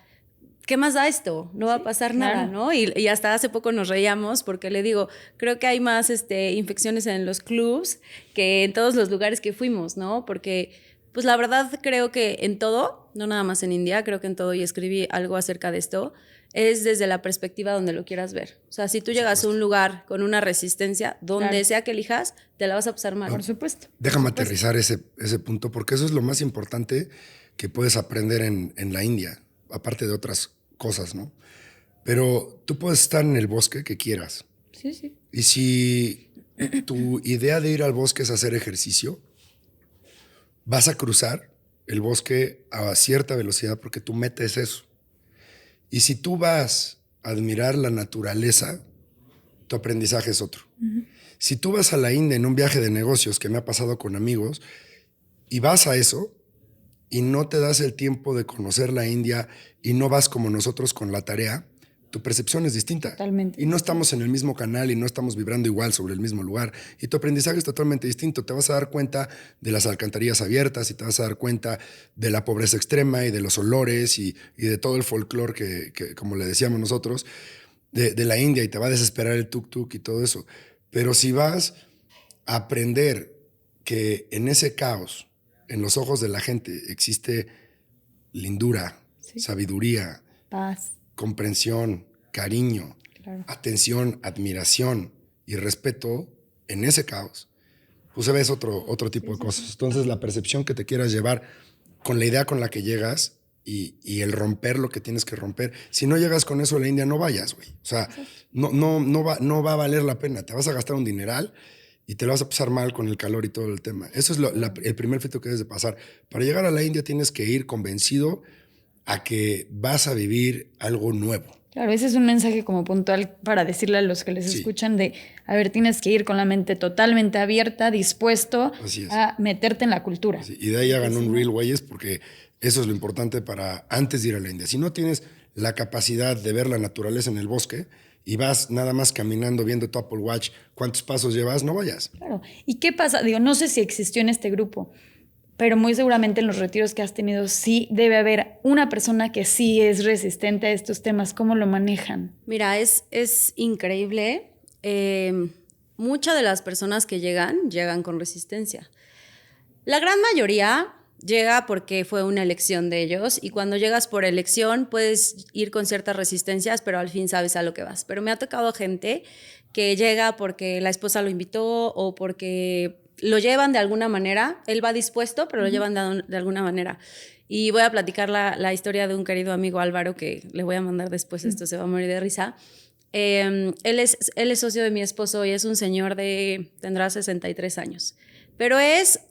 ¿qué más da esto? No va a pasar nada, ¿no? Y hasta hace poco nos reíamos porque le digo, creo que hay más infecciones en los clubs que en todos los lugares que fuimos, ¿no? Porque, pues la verdad creo que en todo, no nada más en India, creo que en todo, y escribí algo acerca de esto, es desde la perspectiva donde lo quieras ver. O sea, si tú llegas a un lugar con una resistencia, donde sea que elijas, te la vas a pasar mal. Por supuesto. Déjame aterrizar ese punto, porque eso es lo más importante que puedes aprender en la India, aparte de otras cosas, ¿no? Pero tú puedes estar en el bosque que quieras. Sí, sí. Y si tu idea de ir al bosque es hacer ejercicio, vas a cruzar el bosque a cierta velocidad porque tu meta es eso. Y si tú vas a admirar la naturaleza, tu aprendizaje es otro. Si tú vas a la India en un viaje de negocios, que me ha pasado con amigos, y vas a eso y no te das el tiempo de conocer la India y no vas como nosotros con la tarea, tu percepción es distinta. Totalmente. Y no estamos en el mismo canal y no estamos vibrando igual sobre el mismo lugar. Y tu aprendizaje es totalmente distinto. Te vas a dar cuenta de las alcantarillas abiertas y te vas a dar cuenta de la pobreza extrema y de los olores y de todo el folclore que, como le decíamos nosotros, de la India, y te va a desesperar el tuk-tuk y todo eso. Pero si vas a aprender que en ese caos, en los ojos de la gente, existe lindura, sabiduría, paz, comprensión, cariño, atención, admiración y respeto en ese caos, pues ves otro tipo de cosas. Entonces, la percepción que te quieras llevar con la idea con la que llegas y el romper lo que tienes que romper. Si no llegas con eso a la India, no vayas, güey. O sea, no va a valer la pena. Te vas a gastar un dineral y te lo vas a pasar mal con el calor y todo el tema. Eso es el primer filtro que debes de pasar. Para llegar a la India tienes que ir convencido a que vas a vivir algo nuevo. Claro, ese es un mensaje como puntual para decirle a los que les escuchan de, a ver, tienes que ir con la mente totalmente abierta, dispuesto a meterte en la cultura. Y de ahí hagan un reel, güeyes, porque eso es lo importante para antes de ir a la India. Si no tienes la capacidad de ver la naturaleza en el bosque y vas nada más caminando viendo tu Apple Watch, cuántos pasos llevas, no vayas. Claro. ¿Y qué pasa? Digo, no sé si existió en este grupo, pero muy seguramente en los retiros que has tenido sí debe haber una persona que sí es resistente a estos temas. ¿Cómo lo manejan? Mira, es increíble. Muchas de las personas que llegan con resistencia. La gran mayoría llega porque fue una elección de ellos, y cuando llegas por elección puedes ir con ciertas resistencias, pero al fin sabes a lo que vas. Pero me ha tocado gente que llega porque la esposa lo invitó o porque lo llevan de alguna manera. Él va dispuesto, pero lo llevan de alguna manera. Y voy a platicar la historia de un querido amigo, Álvaro, que le voy a mandar después esto, se va a morir de risa. Él es socio de mi esposo y es un señor tendrá 63 años. Pero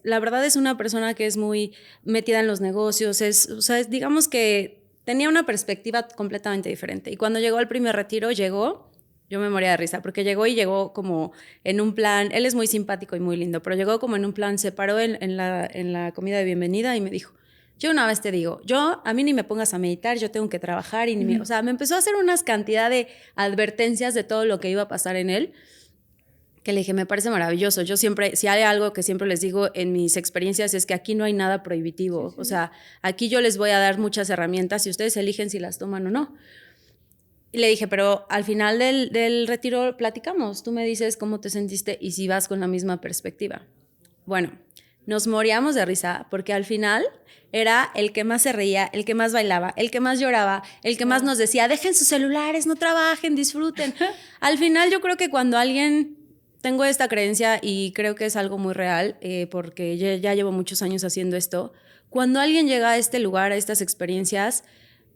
la verdad es una persona que es muy metida en los negocios, o sea, digamos que tenía una perspectiva completamente diferente. Y cuando llegó al primer retiro, yo me moría de risa, porque llegó como en un plan, él es muy simpático y muy lindo, pero llegó como en un plan, se paró en la comida de bienvenida y me dijo, yo una vez te digo, a mí ni me pongas a meditar, yo tengo que trabajar, o sea, me empezó a hacer una cantidad de advertencias de todo lo que iba a pasar en él, que le dije, me parece maravilloso. Yo siempre, si hay algo que siempre les digo en mis experiencias, es que aquí no hay nada prohibitivo. Sí. O sea, aquí yo les voy a dar muchas herramientas y ustedes eligen si las toman o no. Y le dije, pero al final del retiro platicamos. Tú me dices cómo te sentiste y si vas con la misma perspectiva. Bueno, nos moríamos de risa porque al final era el que más se reía, el que más bailaba, el que más lloraba, el que más nos decía, dejen sus celulares, no trabajen, disfruten. Al final yo creo que cuando tengo esta creencia y creo que es algo muy real, porque ya llevo muchos años haciendo esto. Cuando alguien llega a este lugar, a estas experiencias,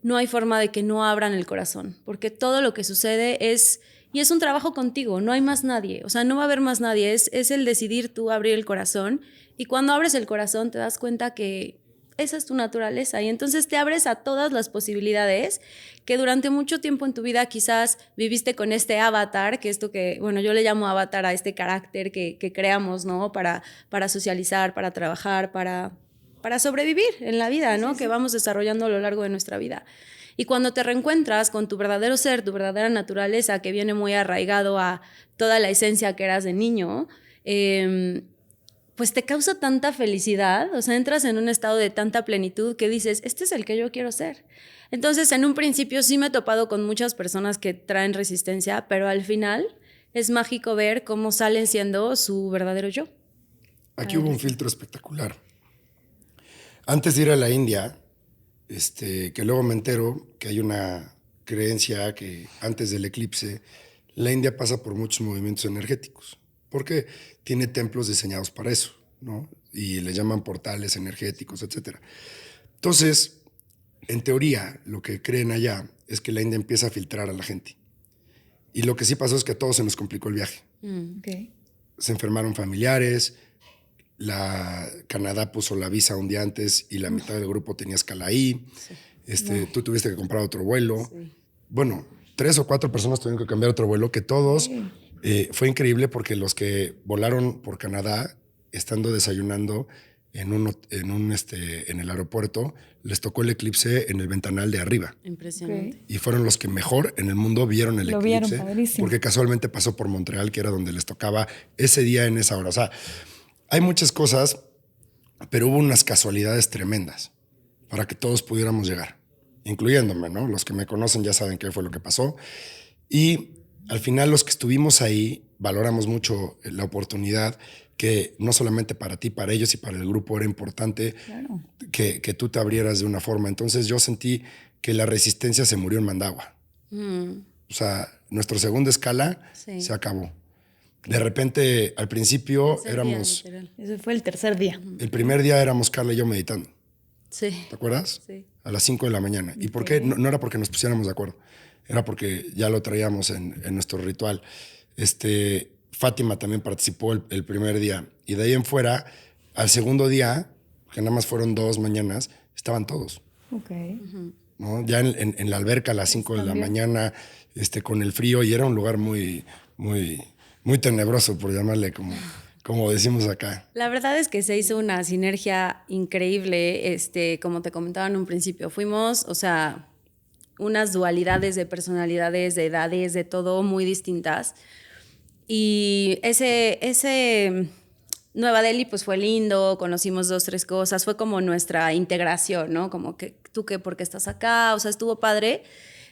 no hay forma de que no abran el corazón, porque todo lo que sucede es Y es un trabajo contigo, no hay más nadie, o sea, no va a haber más nadie, es el decidir tú abrir el corazón y cuando abres el corazón te das cuenta que esa es tu naturaleza y entonces te abres a todas las posibilidades que durante mucho tiempo en tu vida quizás viviste con este avatar, que esto que, bueno, yo le llamo avatar a este carácter que creamos, ¿no? Para socializar, para trabajar, para sobrevivir en la vida, ¿no? Que vamos desarrollando a lo largo de nuestra vida. Y cuando te reencuentras con tu verdadero ser, tu verdadera naturaleza, que viene muy arraigado a toda la esencia que eras de niño, pues te causa tanta felicidad, o sea, entras en un estado de tanta plenitud que dices, este es el que yo quiero ser. Entonces, en un principio sí me he topado con muchas personas que traen resistencia, pero al final es mágico ver cómo salen siendo su verdadero yo. Aquí hubo un filtro espectacular. Antes de ir a la India, que luego me entero que hay una creencia que antes del eclipse, la India pasa por muchos movimientos energéticos, porque tiene templos diseñados para eso, ¿no? Y le llaman portales energéticos, etc. Entonces, en teoría, lo que creen allá es que la India empieza a filtrar a la gente. Y lo que sí pasó es que a todos se nos complicó el viaje. Okay. Se enfermaron familiares, Canadá puso la visa un día antes y la mitad del grupo tenía escala ahí. Sí. Tú tuviste que comprar otro vuelo. Sí. Bueno, 3 o 4 personas tuvieron que cambiar otro vuelo, que todos fue increíble porque los que volaron por Canadá, estando desayunando en el aeropuerto, les tocó el eclipse en el ventanal de arriba. Impresionante. Okay. Y fueron los que mejor en el mundo vieron el eclipse. Padrísimo. Porque casualmente pasó por Montreal, que era donde les tocaba ese día en esa hora. O sea, hay muchas cosas, pero hubo unas casualidades tremendas para que todos pudiéramos llegar, incluyéndome, ¿no? Los que me conocen ya saben qué fue lo que pasó. Y al final los que estuvimos ahí valoramos mucho la oportunidad que no solamente para ti, para ellos y para el grupo era importante claro. que tú te abrieras de una forma. Entonces yo sentí que la resistencia se murió en Mandagua. O sea, nuestra segunda escala se acabó. De repente, al principio éramos... Ese fue el tercer día. El primer día éramos Carla y yo meditando. Sí. ¿Te acuerdas? Sí. A las 5 de la mañana. ¿Y por qué? No era porque nos pusiéramos de acuerdo. Era porque ya lo traíamos en nuestro ritual. Fátima también participó el primer día. Y de ahí en fuera, al segundo día, que nada más fueron 2 mañanas, estaban todos. Ok. ¿No? Ya en la alberca a las 5 de la mañana, con el frío. Y era un lugar muy, muy, muy tenebroso, por llamarle como decimos acá. La verdad es que se hizo una sinergia increíble, como te comentaba en un principio. Fuimos, o sea, unas dualidades de personalidades, de edades, de todo muy distintas. Y ese Nueva Delhi pues fue lindo, conocimos 2, 3 cosas, fue como nuestra integración, ¿no? Como que tú ¿por qué estás acá? O sea, estuvo padre.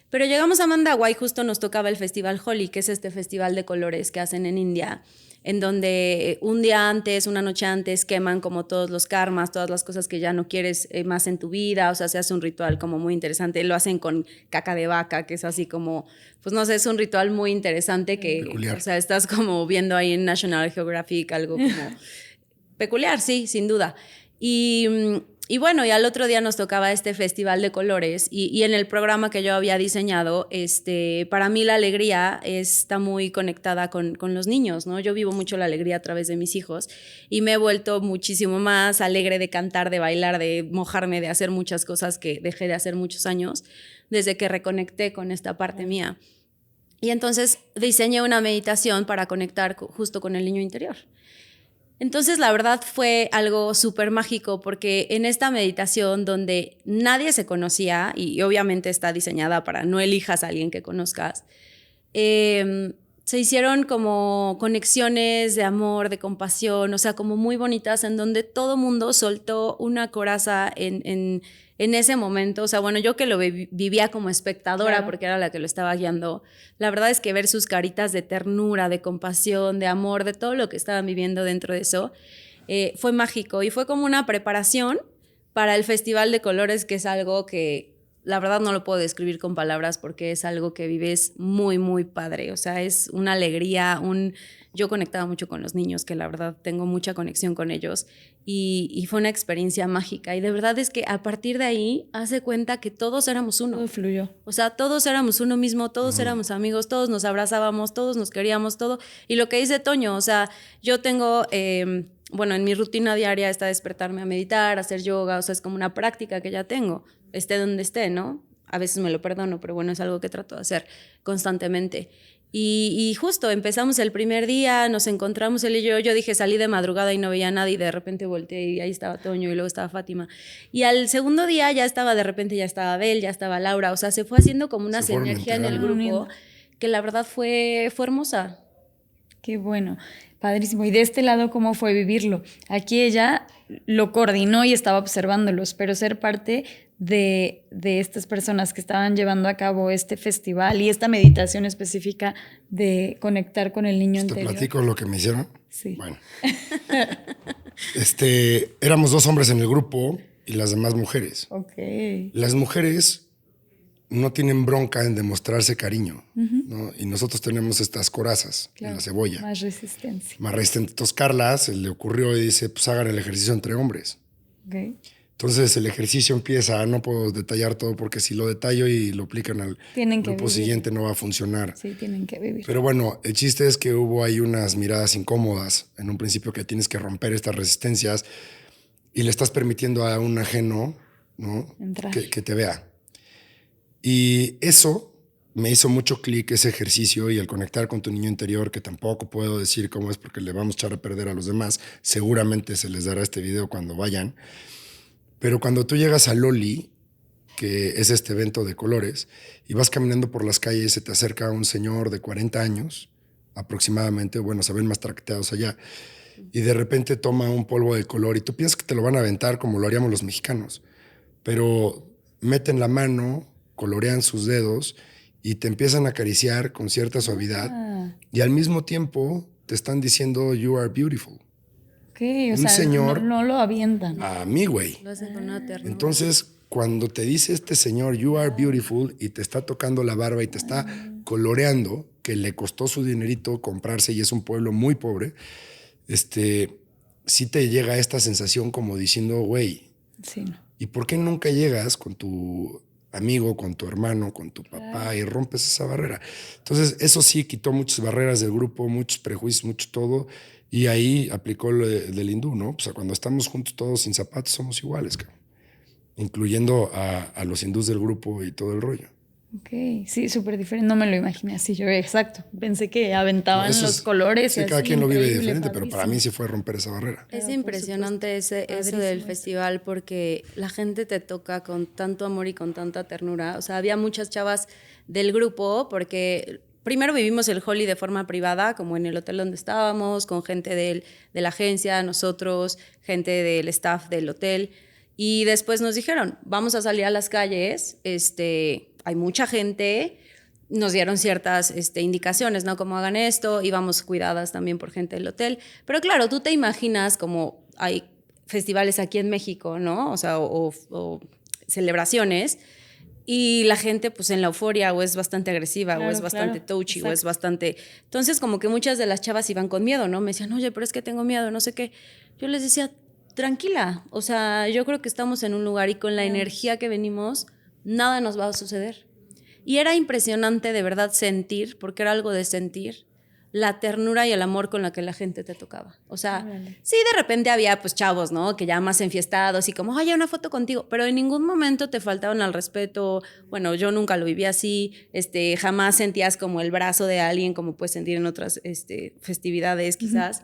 Pero llegamos a Mandagua y justo nos tocaba el Festival Holi, que es este festival de colores que hacen en India, en donde un día antes, una noche antes, queman como todos los karmas, todas las cosas que ya no quieres más en tu vida. O sea, se hace un ritual como muy interesante. Lo hacen con caca de vaca, que es así como, pues no sé, es un ritual muy interesante que, peculiar. O sea, estás como viendo ahí en National Geographic algo como peculiar, sí, sin duda. Y bueno, y al otro día nos tocaba este festival de colores y en el programa que yo había diseñado, para mí la alegría está muy conectada con los niños, ¿no? Yo vivo mucho la alegría a través de mis hijos y me he vuelto muchísimo más alegre de cantar, de bailar, de mojarme, de hacer muchas cosas que dejé de hacer muchos años desde que reconecté con esta parte mía. Y entonces diseñé una meditación para conectar justo con el niño interior. Entonces, la verdad fue algo súper mágico porque en esta meditación donde nadie se conocía, y obviamente está diseñada para no elijas a alguien que conozcas, se hicieron como conexiones de amor, de compasión, o sea, como muy bonitas, en donde todo mundo soltó una coraza en ese momento. O sea, bueno, yo que lo vivía como espectadora, claro, porque era la que lo estaba guiando, la verdad es que ver sus caritas de ternura, de compasión, de amor, de todo lo que estaban viviendo dentro de eso, fue mágico y fue como una preparación para el Festival de Colores, que es algo que la verdad no lo puedo describir con palabras porque es algo que vives muy, muy padre. O sea, es una alegría, yo conectaba mucho con los niños, que la verdad tengo mucha conexión con ellos y fue una experiencia mágica. Y de verdad es que a partir de ahí, hace cuenta que todos éramos uno. Todo fluyó. O sea, todos éramos uno mismo, todos éramos amigos, todos nos abrazábamos, todos nos queríamos, todo. Y lo que dice Toño, o sea, yo tengo, bueno, en mi rutina diaria está despertarme a meditar, hacer yoga, o sea, es como una práctica que ya tengo, esté donde esté, ¿no? A veces me lo perdono, pero bueno, es algo que trato de hacer constantemente. Y justo empezamos el primer día, nos encontramos él y yo dije, salí de madrugada y no veía a nadie, y de repente volteé y ahí estaba Toño y luego estaba Fátima. Y al segundo día ya estaba, de repente ya estaba Abel, ya estaba Laura, o sea, se fue haciendo como una sinergia en el grupo que la verdad fue hermosa. Qué bueno, padrísimo. Y de este lado, ¿cómo fue vivirlo? Aquí ella lo coordinó y estaba observándolos, pero ser parte de estas personas que estaban llevando a cabo este festival y esta meditación específica de conectar con el niño interior. ¿Te platico lo que me hicieron? Sí. Bueno. Éramos 2 hombres en el grupo y las demás mujeres. Ok. Las mujeres no tienen bronca en demostrarse cariño, ¿no? Y nosotros tenemos estas corazas en la cebolla. Más resistencia. Más resistente. Entonces Carla se le ocurrió y dice, pues hagan el ejercicio entre hombres. Ok. Entonces el ejercicio empieza, no puedo detallar todo porque si lo detallo y lo aplican al grupo siguiente no va a funcionar. Sí, tienen que vivir. Pero bueno, el chiste es que hubo ahí unas miradas incómodas en un principio que tienes que romper estas resistencias y le estás permitiendo a un ajeno, ¿no? Que te vea. Y eso me hizo mucho clic, ese ejercicio y el conectar con tu niño interior, que tampoco puedo decir cómo es porque le vamos a echar a perder a los demás. Seguramente se les dará este video cuando vayan. Pero cuando tú llegas a Loli, que es este evento de colores, y vas caminando por las calles, se te acerca un señor de 40 años, aproximadamente, bueno, se ven más traqueteados allá, y de repente toma un polvo de color y tú piensas que te lo van a aventar como lo haríamos los mexicanos, pero meten la mano, colorean sus dedos y te empiezan a acariciar con cierta suavidad y al mismo tiempo te están diciendo you are beautiful. Okay, un señor no lo avientan. A mí, güey. Lo hacen con una ternura. Entonces, cuando te dice este señor, you are beautiful, y te está tocando la barba y te está coloreando, que le costó su dinerito comprarse y es un pueblo muy pobre, sí te llega esta sensación como diciendo, güey, Sí, no. ¿y por qué nunca llegas con tu amigo, con tu hermano, con tu papá y rompes esa barrera? Entonces, eso sí quitó muchas barreras del grupo, muchos prejuicios, mucho todo. Y ahí aplicó lo del hindú, ¿no? O sea, cuando estamos juntos todos sin zapatos somos iguales, cabrón. Incluyendo a los hindús del grupo y todo el rollo. Ok, sí, súper diferente. No me lo imaginé así yo, exacto. Pensé que aventaban No, los colores. Sí, y cada así, quien lo vive increíble, diferente, pero para padrísimo. mí sí fue romper esa barrera. Es Claro, impresionante eso del festival porque la gente te toca con tanto amor y con tanta ternura. O sea, había muchas chavas del grupo porque primero vivimos el Holi de forma privada, como en el hotel donde estábamos, con gente de la agencia, nosotros, gente del staff del hotel. Y después nos dijeron, vamos a salir a las calles, hay mucha gente, nos dieron ciertas indicaciones, ¿no? Cómo hagan esto, íbamos cuidadas también por gente del hotel. Pero claro, tú te imaginas como hay festivales aquí en México, ¿no? O sea, o celebraciones, y la gente pues en la euforia o es bastante agresiva, Claro, o es bastante touchy, exacto. o es bastante... Entonces como que muchas de las chavas iban con miedo, ¿no? Me decían, oye, pero es que tengo miedo, no sé qué. Yo les decía, tranquila, o sea, yo creo que estamos en un lugar y con la energía que venimos, nada nos va a suceder. Y era impresionante de verdad sentir, porque era algo de sentir, la ternura y el amor con la que la gente te tocaba. O sea, sí, de repente había pues chavos, ¿no? Que ya más enfiestados y como, oye, una foto contigo, pero en ningún momento te faltaban al respeto. Bueno, yo nunca lo viví así, jamás sentías como el brazo de alguien como puedes sentir en otras festividades quizás.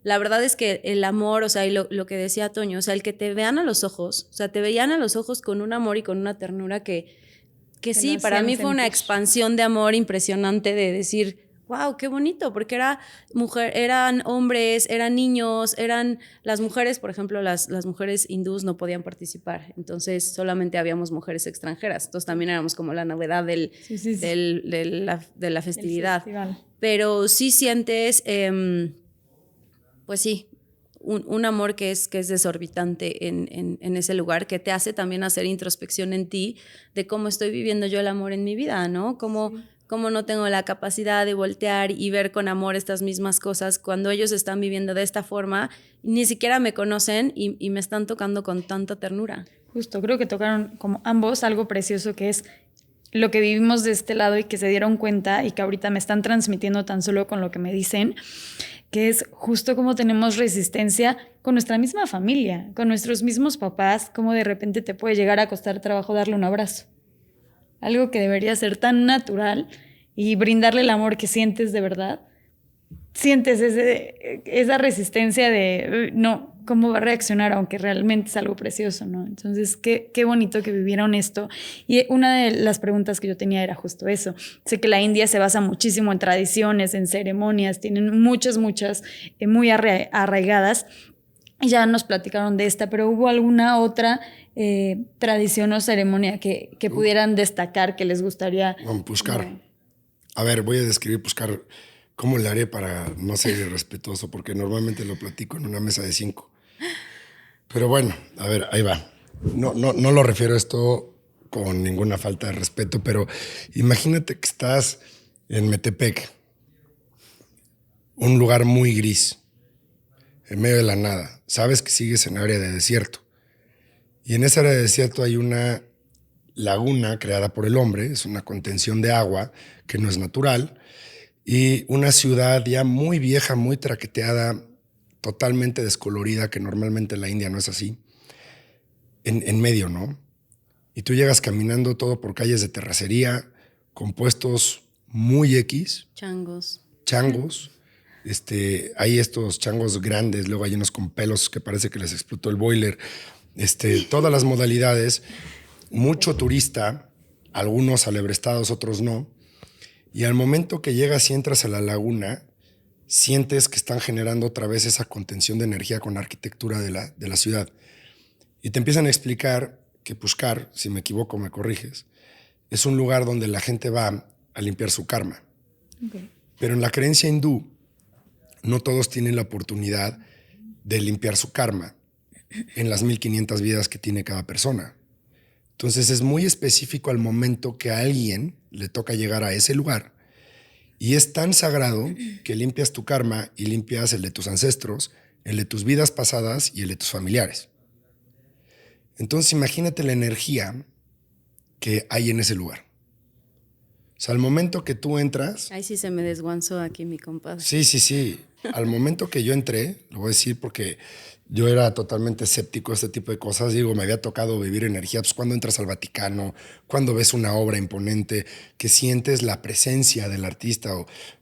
La verdad es que el amor, o sea, y lo que decía Toño, o sea, el que te vean a los ojos, o sea, te veían a los ojos con un amor y con una ternura que sí, para mí fue una expansión de amor impresionante de decir, wow, qué bonito, porque eran hombres, eran niños, eran las mujeres, por ejemplo, las mujeres hindús no podían participar, entonces solamente habíamos mujeres extranjeras, entonces también éramos como la novedad de la festividad. Pero sí sientes... pues sí, un amor que es desorbitante en ese lugar, que te hace también hacer introspección en ti de cómo estoy viviendo yo el amor en mi vida, ¿no? Cómo no tengo la capacidad de voltear y ver con amor estas mismas cosas cuando ellos están viviendo de esta forma, ni siquiera me conocen y me están tocando con tanta ternura. Justo, creo que tocaron como ambos algo precioso que es lo que vivimos de este lado y que se dieron cuenta y que ahorita me están transmitiendo tan solo con lo que me dicen, que es justo como tenemos resistencia con nuestra misma familia, con nuestros mismos papás, como de repente te puede llegar a costar trabajo darle un abrazo. Algo que debería ser tan natural y brindarle el amor que sientes de verdad. Sientes esa resistencia de no, cómo va a reaccionar, aunque realmente es algo precioso, ¿no? Entonces, qué bonito que vivieron esto. Y una de las preguntas que yo tenía era justo eso. Sé que la India se basa muchísimo en tradiciones, en ceremonias, tienen muchas, muy arraigadas. Y ya nos platicaron de esta, pero ¿hubo alguna otra tradición o ceremonia que pudieran destacar que les gustaría? Pushkar. A ver, voy a describir Pushkar. ¿Cómo le haré para no ser irrespetuoso? Porque normalmente lo platico en una mesa de 5. Pero bueno, a ver, ahí va. No lo refiero a esto con ninguna falta de respeto, pero imagínate que estás en Metepec, un lugar muy gris, en medio de la nada. Sabes que sigues en área de desierto. Y en esa área de desierto hay una laguna creada por el hombre, es una contención de agua que no es natural, y una ciudad ya muy vieja, muy traqueteada, totalmente descolorida, que normalmente en la India no es así, en medio, ¿no? Y tú llegas caminando todo por calles de terracería, con puestos muy X. Changos. Hay estos changos grandes, luego hay unos con pelos que parece que les explotó el boiler. Todas las modalidades, mucho turista, algunos alebrestados, otros no. Y al momento que llegas y entras a la laguna, sientes que están generando otra vez esa contención de energía con la arquitectura de la ciudad. Y te empiezan a explicar que Pushkar, si me equivoco me corriges, es un lugar donde la gente va a limpiar su karma. Okay. Pero en la creencia hindú, no todos tienen la oportunidad de limpiar su karma en las 1500 vidas que tiene cada persona. Entonces es muy específico al momento que a alguien le toca llegar a ese lugar y es tan sagrado que limpias tu karma y limpias el de tus ancestros, el de tus vidas pasadas y el de tus familiares. Entonces imagínate la energía que hay en ese lugar. O sea, al momento que tú entras... Ahí sí se me desguanzó aquí mi compadre. Sí. Al momento que yo entré, lo voy a decir porque yo era totalmente escéptico a este tipo de cosas. Digo, me había tocado vivir energía. Pues cuando entras al Vaticano, cuando ves una obra imponente, que sientes la presencia del artista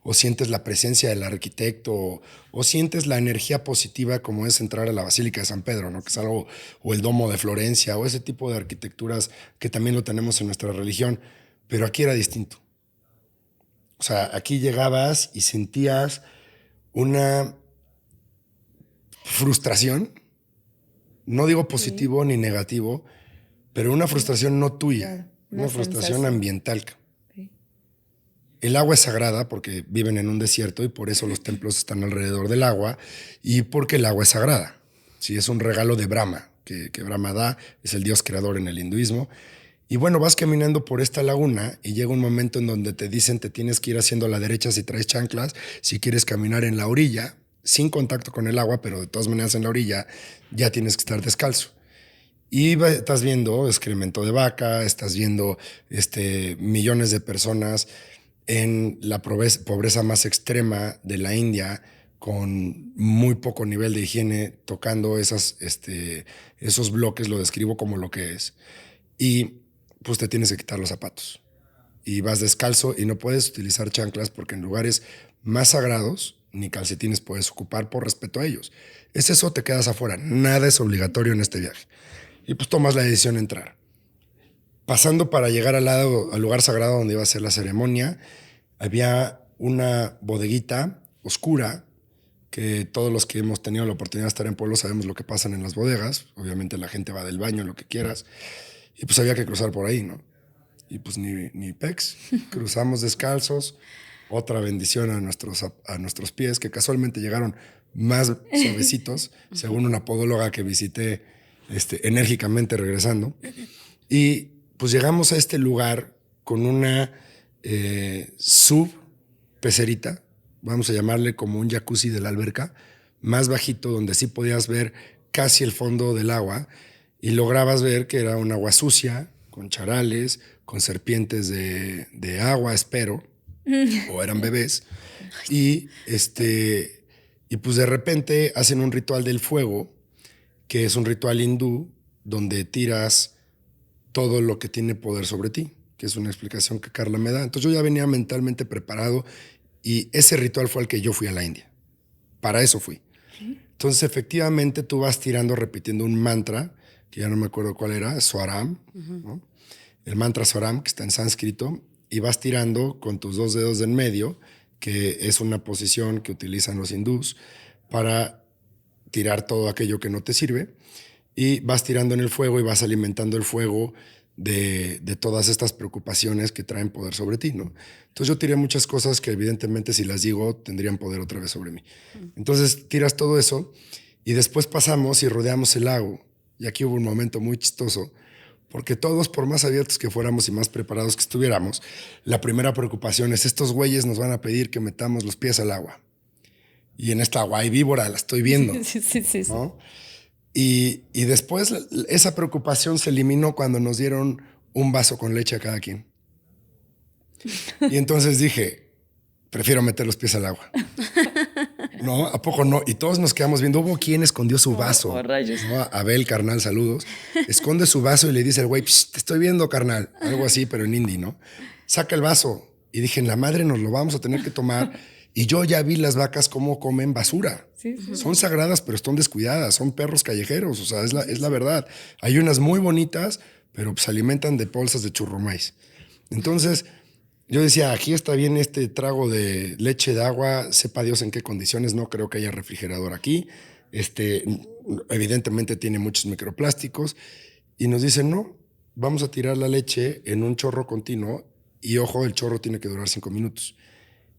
o sientes la presencia del arquitecto o sientes la energía positiva como es entrar a la Basílica de San Pedro, ¿no? Que es algo, o el Domo de Florencia, o ese tipo de arquitecturas que también lo tenemos en nuestra religión. Pero aquí era distinto. O sea, aquí llegabas y sentías una frustración, no digo positivo ni negativo, pero una frustración no tuya, una frustración ambiental. Sí. El agua es sagrada porque viven en un desierto y por eso los templos están alrededor del agua y porque el agua es sagrada. Sí, es un regalo de Brahma, que Brahma da, es el dios creador en el hinduismo. Y bueno, vas caminando por esta laguna y llega un momento en donde te dicen te tienes que ir haciendo a la derecha si traes chanclas, si quieres caminar en la orilla, sin contacto con el agua, pero de todas maneras en la orilla ya tienes que estar descalzo. Y estás viendo excremento de vaca, estás viendo millones de personas en la pobreza más extrema de la India, con muy poco nivel de higiene, tocando esos bloques, lo describo como lo que es. Y pues te tienes que quitar los zapatos. Y vas descalzo y no puedes utilizar chanclas porque en lugares más sagrados ni calcetines puedes ocupar por respeto a ellos. Es eso, te quedas afuera. Nada es obligatorio en este viaje. Y pues tomas la decisión de entrar. Pasando para llegar al lugar sagrado donde iba a ser la ceremonia, había una bodeguita oscura que todos los que hemos tenido la oportunidad de estar en pueblo sabemos lo que pasa en las bodegas. Obviamente la gente va del baño, lo que quieras. Y pues había que cruzar por ahí, ¿no? Y pues ni pex. Cruzamos descalzos, otra bendición a nuestros pies, que casualmente llegaron más suavecitos, según una podóloga que visité enérgicamente regresando. Y pues llegamos a este lugar con una sub-pecerita, vamos a llamarle como un jacuzzi de la alberca, más bajito, donde sí podías ver casi el fondo del agua y lograbas ver que era un agua sucia, con charales, con serpientes de agua, espero, o eran bebés. Y pues de repente hacen un ritual del fuego, que es un ritual hindú, donde tiras todo lo que tiene poder sobre ti, que es una explicación que Carla me da. Entonces yo ya venía mentalmente preparado y ese ritual fue al que yo fui a la India. Para eso fui. Entonces efectivamente tú vas tirando, repitiendo un mantra, que ya no me acuerdo cuál era, Swaram, ¿no? El mantra Swaram, que está en sánscrito, y vas tirando con tus 2 dedos de en medio, que es una posición que utilizan los hindús para tirar todo aquello que no te sirve, y vas tirando en el fuego y vas alimentando el fuego de todas estas preocupaciones que traen poder sobre ti, ¿no? Entonces yo tiré muchas cosas que evidentemente si las digo tendrían poder otra vez sobre mí. Entonces tiras todo eso y después pasamos y rodeamos el lago. Y aquí hubo un momento muy chistoso, porque todos, por más abiertos que fuéramos y más preparados que estuviéramos, la primera preocupación es: estos güeyes nos van a pedir que metamos los pies al agua. Y en esta agua hay víbora, la estoy viendo. Sí. ¿No? Y después esa preocupación se eliminó cuando nos dieron un vaso con leche a cada quien. Y entonces dije, prefiero meter los pies al agua. ¿No? ¿A poco no? Y todos nos quedamos viendo. Hubo quien escondió su vaso. Rayos. ¿No? Abel, carnal, saludos. Esconde su vaso y le dice al güey, te estoy viendo, carnal. Algo así, pero en hindi, ¿no? Saca el vaso. Y dije, en la madre nos lo vamos a tener que tomar. Y yo ya vi las vacas cómo comen basura. Sí. Son sagradas, pero están descuidadas. Son perros callejeros. O sea, es la verdad. Hay unas muy bonitas, pero se alimentan de bolsas de churrumais. Entonces, yo decía, aquí está bien este trago de leche de agua. Sepa Dios en qué condiciones. No creo que haya refrigerador aquí. Evidentemente tiene muchos microplásticos. Y nos dicen, no, vamos a tirar la leche en un chorro continuo. Y ojo, el chorro tiene que durar 5 minutos.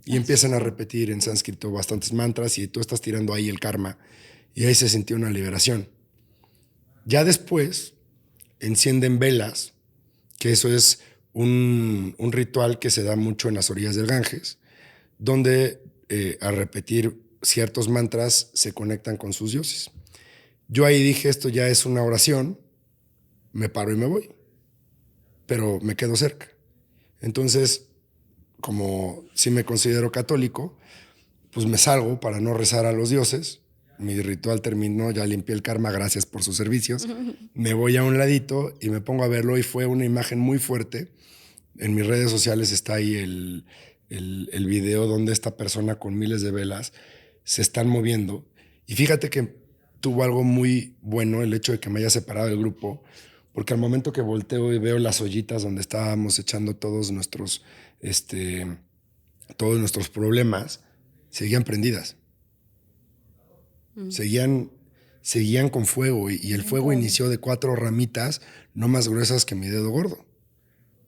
Y empiezan a repetir en sánscrito bastantes mantras y tú estás tirando ahí el karma. Y ahí se sintió una liberación. Ya después encienden velas, que eso es un ritual que se da mucho en las orillas del Ganges, donde al repetir ciertos mantras se conectan con sus dioses. Yo ahí dije, esto ya es una oración, me paro y me voy, pero me quedo cerca. Entonces, como sí me considero católico, pues me salgo para no rezar a los dioses. Mi ritual terminó, ya limpié el karma, gracias por sus servicios. Me voy a un ladito y me pongo a verlo y fue una imagen muy fuerte. En mis redes sociales está ahí el video donde esta persona con miles de velas se están moviendo. Y fíjate que tuvo algo muy bueno el hecho de que me haya separado del grupo, porque al momento que volteo y veo las ollitas donde estábamos echando todos nuestros problemas, seguían prendidas. Seguían con fuego y el fuego inició de 4 ramitas no más gruesas que mi dedo gordo,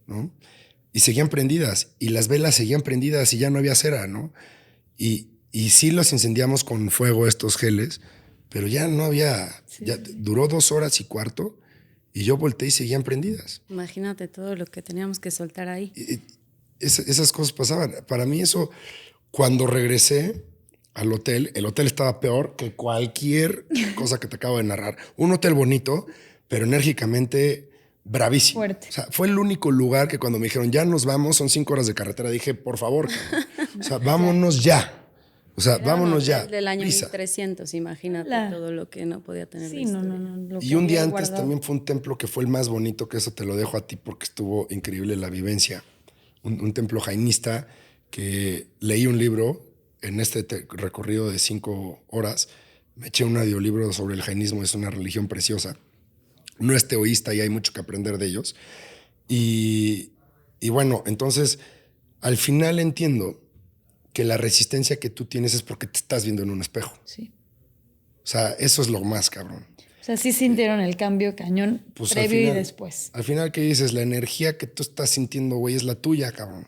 ¿no? Y seguían prendidas y las velas seguían prendidas y ya no había cera, ¿no? Y sí los incendiamos con fuego estos geles, pero ya no había, ya duró 2 horas y cuarto y yo volteé y seguían prendidas. Imagínate todo lo que teníamos que soltar ahí. Esas cosas pasaban. Para mí eso, cuando regresé al hotel, el hotel estaba peor que cualquier cosa que te acabo de narrar. Un hotel bonito, pero enérgicamente bravísimo. Fuerte. O sea, fue el único lugar que cuando me dijeron, ya nos vamos, son 5 horas de carretera, dije, por favor, o sea, vámonos ya. O sea, vámonos ya. Del año prisa. 1300, imagínate todo lo que no podía tener. Sí, no. Y un día antes también fue un templo que fue el más bonito, que eso te lo dejo a ti porque estuvo increíble la vivencia. Un templo jainista que leí un libro en este recorrido de 5 horas. Me eché un audiolibro sobre el jainismo, es una religión preciosa. No es teísta y hay mucho que aprender de ellos. Y bueno, entonces al final entiendo que la resistencia que tú tienes es porque te estás viendo en un espejo. Sí. O sea, eso es lo más cabrón. O sea, sí sintieron el cambio cañón previo y después. Al final, ¿qué dices? La energía que tú estás sintiendo, güey, es la tuya, cabrón.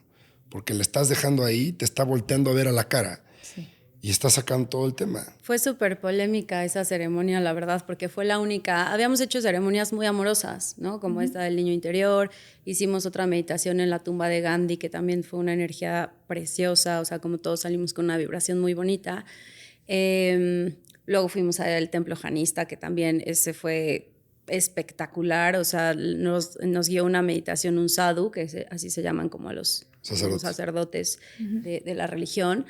porque le estás dejando ahí, te está volteando a ver a la cara. Sí. Y está sacando todo el tema. Fue súper polémica esa ceremonia, la verdad, porque fue la única. Habíamos hecho ceremonias muy amorosas, ¿no? Como esta del niño interior. Hicimos otra meditación en la tumba de Gandhi, que también fue una energía preciosa, o sea, como todos salimos con una vibración muy bonita. Luego fuimos al templo janista, que también ese fue espectacular, o sea, nos guió una meditación, un sadhu, que así se llaman como a los sacerdotes de la religión.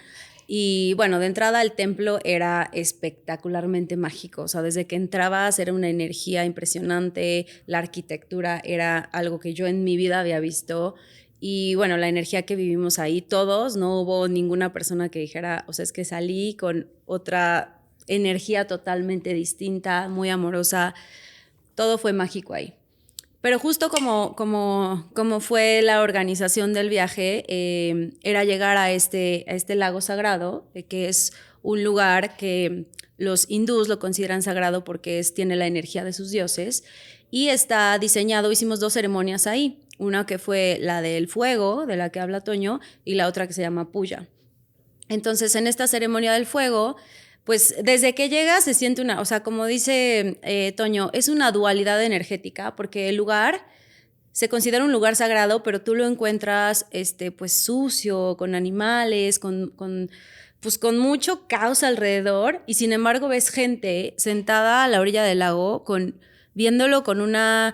Y bueno, de entrada el templo era espectacularmente mágico, o sea, desde que entrabas era una energía impresionante, la arquitectura era algo que yo en mi vida había visto y bueno, la energía que vivimos ahí todos, no hubo ninguna persona que dijera, o sea, es que salí con otra energía totalmente distinta, muy amorosa, todo fue mágico ahí. Pero justo como fue la organización del viaje, era llegar a este lago sagrado, que es un lugar que los hindús lo consideran sagrado porque tiene la energía de sus dioses, y está diseñado, hicimos 2 ceremonias ahí, una que fue la del fuego, de la que habla Toño, y la otra que se llama Puya. Entonces, en esta ceremonia del fuego, pues desde que llegas se siente o sea, como dice Toño, es una dualidad energética porque el lugar se considera un lugar sagrado, pero tú lo encuentras pues sucio, con animales, con mucho caos alrededor y sin embargo ves gente sentada a la orilla del lago viéndolo con una...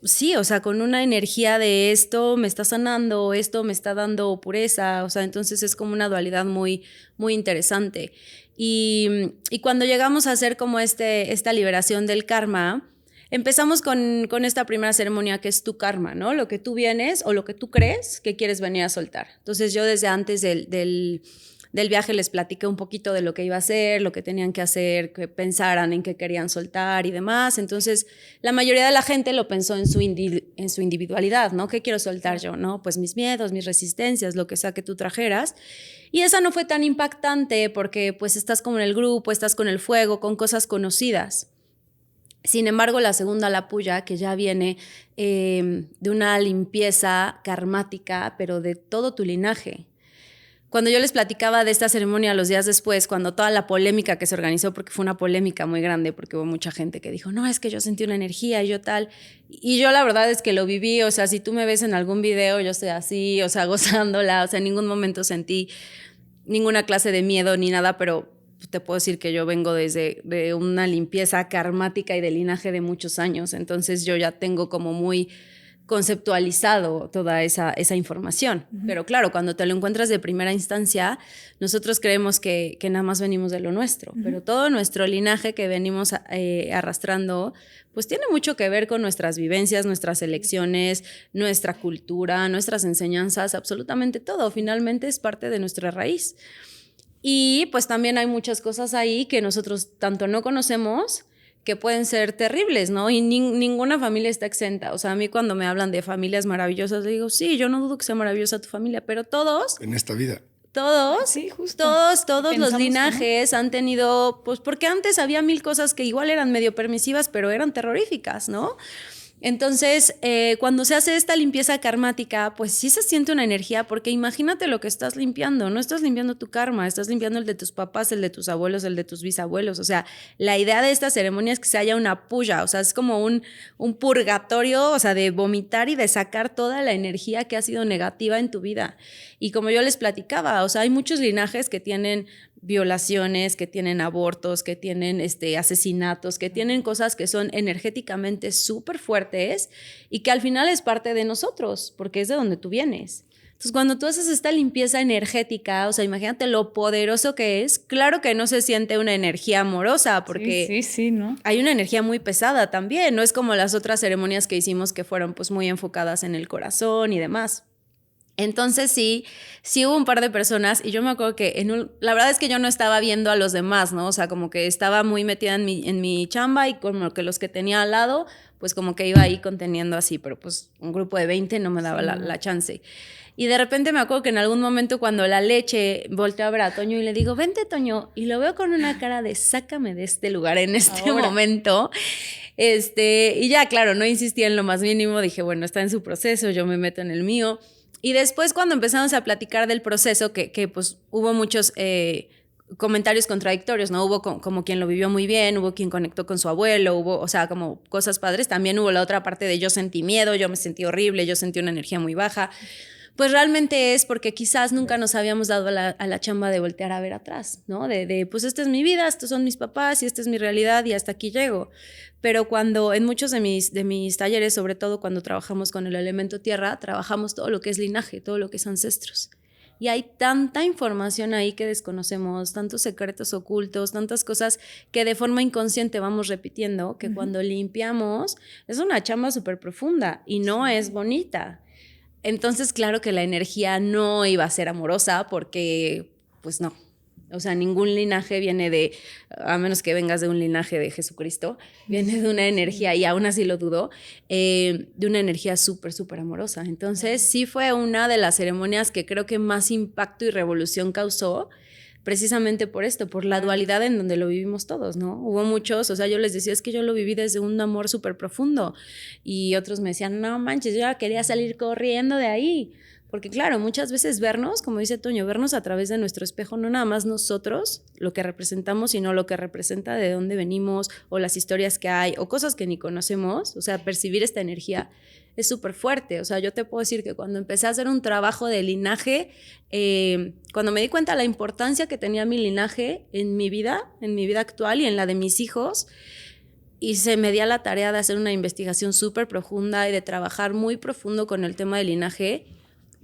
Sí, o sea, con una energía de esto me está sanando, esto me está dando pureza, o sea, entonces es como una dualidad muy, muy interesante. Y cuando llegamos a hacer como esta liberación del karma, empezamos con esta primera ceremonia que es tu karma, ¿no? Lo que tú vienes o lo que tú crees que quieres venir a soltar. Entonces yo desde antes del viaje les platiqué un poquito de lo que iba a hacer, lo que tenían que hacer, que pensaran en qué querían soltar y demás. Entonces, la mayoría de la gente lo pensó en su individualidad, ¿no? ¿Qué quiero soltar yo? ¿No? Pues mis miedos, mis resistencias, lo que sea que tú trajeras. Y esa no fue tan impactante porque pues estás como en el grupo, estás con el fuego, con cosas conocidas. Sin embargo, la segunda, la puya, que ya viene de una limpieza karmática, pero de todo tu linaje. Cuando yo les platicaba de esta ceremonia los días después, cuando toda la polémica que se organizó, porque fue una polémica muy grande, porque hubo mucha gente que dijo, no, es que yo sentí una energía y yo tal. Y yo la verdad es que lo viví, o sea, si tú me ves en algún video, yo estoy así, o sea, gozándola, o sea, en ningún momento sentí ninguna clase de miedo ni nada, pero te puedo decir que yo vengo de una limpieza karmática y de linaje de muchos años, entonces yo ya tengo como muy conceptualizado toda esa información. Pero claro, cuando te lo encuentras de primera instancia, nosotros creemos que nada más venimos de lo nuestro, pero todo nuestro linaje que venimos arrastrando, pues tiene mucho que ver con nuestras vivencias, nuestras elecciones, nuestra cultura, nuestras enseñanzas, absolutamente todo. Finalmente es parte de nuestra raíz. Y pues también hay muchas cosas ahí que nosotros tanto no conocemos, que pueden ser terribles, ¿no? Y ninguna familia está exenta. O sea, a mí cuando me hablan de familias maravillosas, digo, sí, yo no dudo que sea maravillosa tu familia, pero todos... En esta vida. Todos, sí, justo. todos los linajes han tenido... Pues porque antes había 1000 cosas que igual eran medio permisivas, pero eran terroríficas, ¿no? Entonces, cuando se hace esta limpieza karmática, pues sí se siente una energía, porque imagínate lo que estás limpiando. No estás limpiando tu karma, estás limpiando el de tus papás, el de tus abuelos, el de tus bisabuelos. O sea, la idea de esta ceremonia es que se haya una puya, o sea, es como un purgatorio, o sea, de vomitar y de sacar toda la energía que ha sido negativa en tu vida. Y como yo les platicaba, o sea, hay muchos linajes que tienen violaciones, que tienen abortos, que tienen asesinatos, que tienen cosas que son energéticamente súper fuertes y que al final es parte de nosotros, porque es de donde tú vienes. Entonces, cuando tú haces esta limpieza energética, o sea, imagínate lo poderoso que es. Claro que no se siente una energía amorosa, porque sí, ¿no? Hay una energía muy pesada también. No es como las otras ceremonias que hicimos que fueron pues muy enfocadas en el corazón y demás. Entonces sí hubo un par de personas y yo me acuerdo que la verdad es que yo no estaba viendo a los demás, ¿no? O sea, como que estaba muy metida en mi chamba y como que los que tenía al lado, pues como que iba ahí conteniendo así, pero pues un grupo de 20 no me daba la chance. Y de repente me acuerdo que en algún momento cuando la leche volteó a ver a Toño y le digo, vente Toño, y lo veo con una cara de sácame de este lugar en este momento. Y ya, claro, no insistí en lo más mínimo, dije, bueno, está en su proceso, yo me meto en el mío. Y después cuando empezamos a platicar del proceso, que pues hubo muchos comentarios contradictorios, ¿no? Hubo como quien lo vivió muy bien, hubo quien conectó con su abuelo, hubo, o sea, como cosas padres. También hubo la otra parte de yo sentí miedo, yo me sentí horrible, yo sentí una energía muy baja. Pues realmente es porque quizás nunca nos habíamos dado a la chamba de voltear a ver atrás, ¿no? Pues esta es mi vida, estos son mis papás y esta es mi realidad y hasta aquí llego. Pero cuando en muchos de mis talleres, sobre todo cuando trabajamos con el elemento tierra, trabajamos todo lo que es linaje, todo lo que es ancestros. Y hay tanta información ahí que desconocemos, tantos secretos ocultos, tantas cosas que de forma inconsciente vamos repitiendo, que cuando limpiamos es una chamba súper profunda y no es bonita. Entonces, claro que la energía no iba a ser amorosa porque, pues no. O sea, ningún linaje viene a menos que vengas de un linaje de Jesucristo, viene de una energía, y aún así lo dudo, de una energía súper, súper amorosa. Entonces, sí fue una de las ceremonias que creo que más impacto y revolución causó, precisamente por esto, por la dualidad en donde lo vivimos todos, ¿no? Hubo muchos, o sea, yo les decía, es que yo lo viví desde un amor súper profundo, y otros me decían, no manches, yo ya quería salir corriendo de ahí, porque claro, muchas veces vernos, como dice Toño, vernos a través de nuestro espejo, no nada más nosotros, lo que representamos, sino lo que representa de dónde venimos, o las historias que hay, o cosas que ni conocemos, o sea, percibir esta energía es súper fuerte. O sea, yo te puedo decir que cuando empecé a hacer un trabajo de linaje, cuando me di cuenta de la importancia que tenía mi linaje en mi vida actual y en la de mis hijos, y se me dio la tarea de hacer una investigación súper profunda y de trabajar muy profundo con el tema del linaje,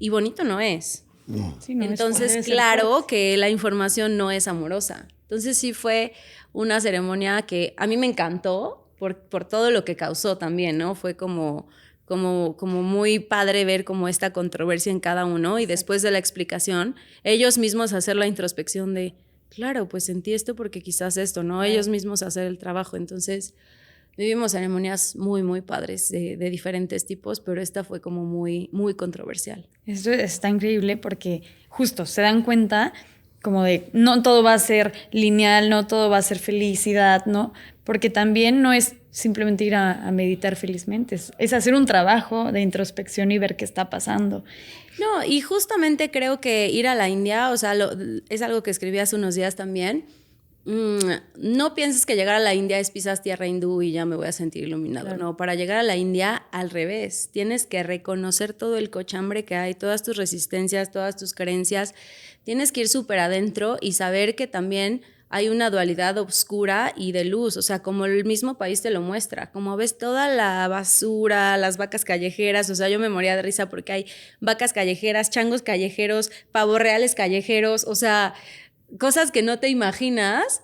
y bonito no es. No. Sí, no, Entonces, claro que la información no es amorosa. Entonces sí fue una ceremonia que a mí me encantó por todo lo que causó también, ¿no? Fue como muy padre ver como esta controversia en cada uno, y después de la explicación, ellos mismos hacer la introspección de, claro, pues sentí esto porque quizás esto, ¿no? Ellos mismos hacer el trabajo. Entonces, vivimos ceremonias muy, muy padres de diferentes tipos, pero esta fue como muy, muy controversial. Esto está increíble porque justo se dan cuenta como de no todo va a ser lineal, no todo va a ser felicidad, ¿no? Porque también no es simplemente ir a meditar felizmente, es hacer un trabajo de introspección y ver qué está pasando. No, y justamente creo que ir a la India, o sea, es algo que escribí hace unos días también. No pienses que llegar a la India es pisas tierra hindú y ya me voy a sentir iluminado. Claro. No, para llegar a la India, al revés, tienes que reconocer todo el cochambre que hay, todas tus resistencias, todas tus creencias. Tienes que ir súper adentro y saber que también hay una dualidad oscura y de luz, o sea, como el mismo país te lo muestra, como ves toda la basura, las vacas callejeras, o sea, yo me moría de risa porque hay vacas callejeras, changos callejeros, pavos reales callejeros, o sea, cosas que no te imaginas,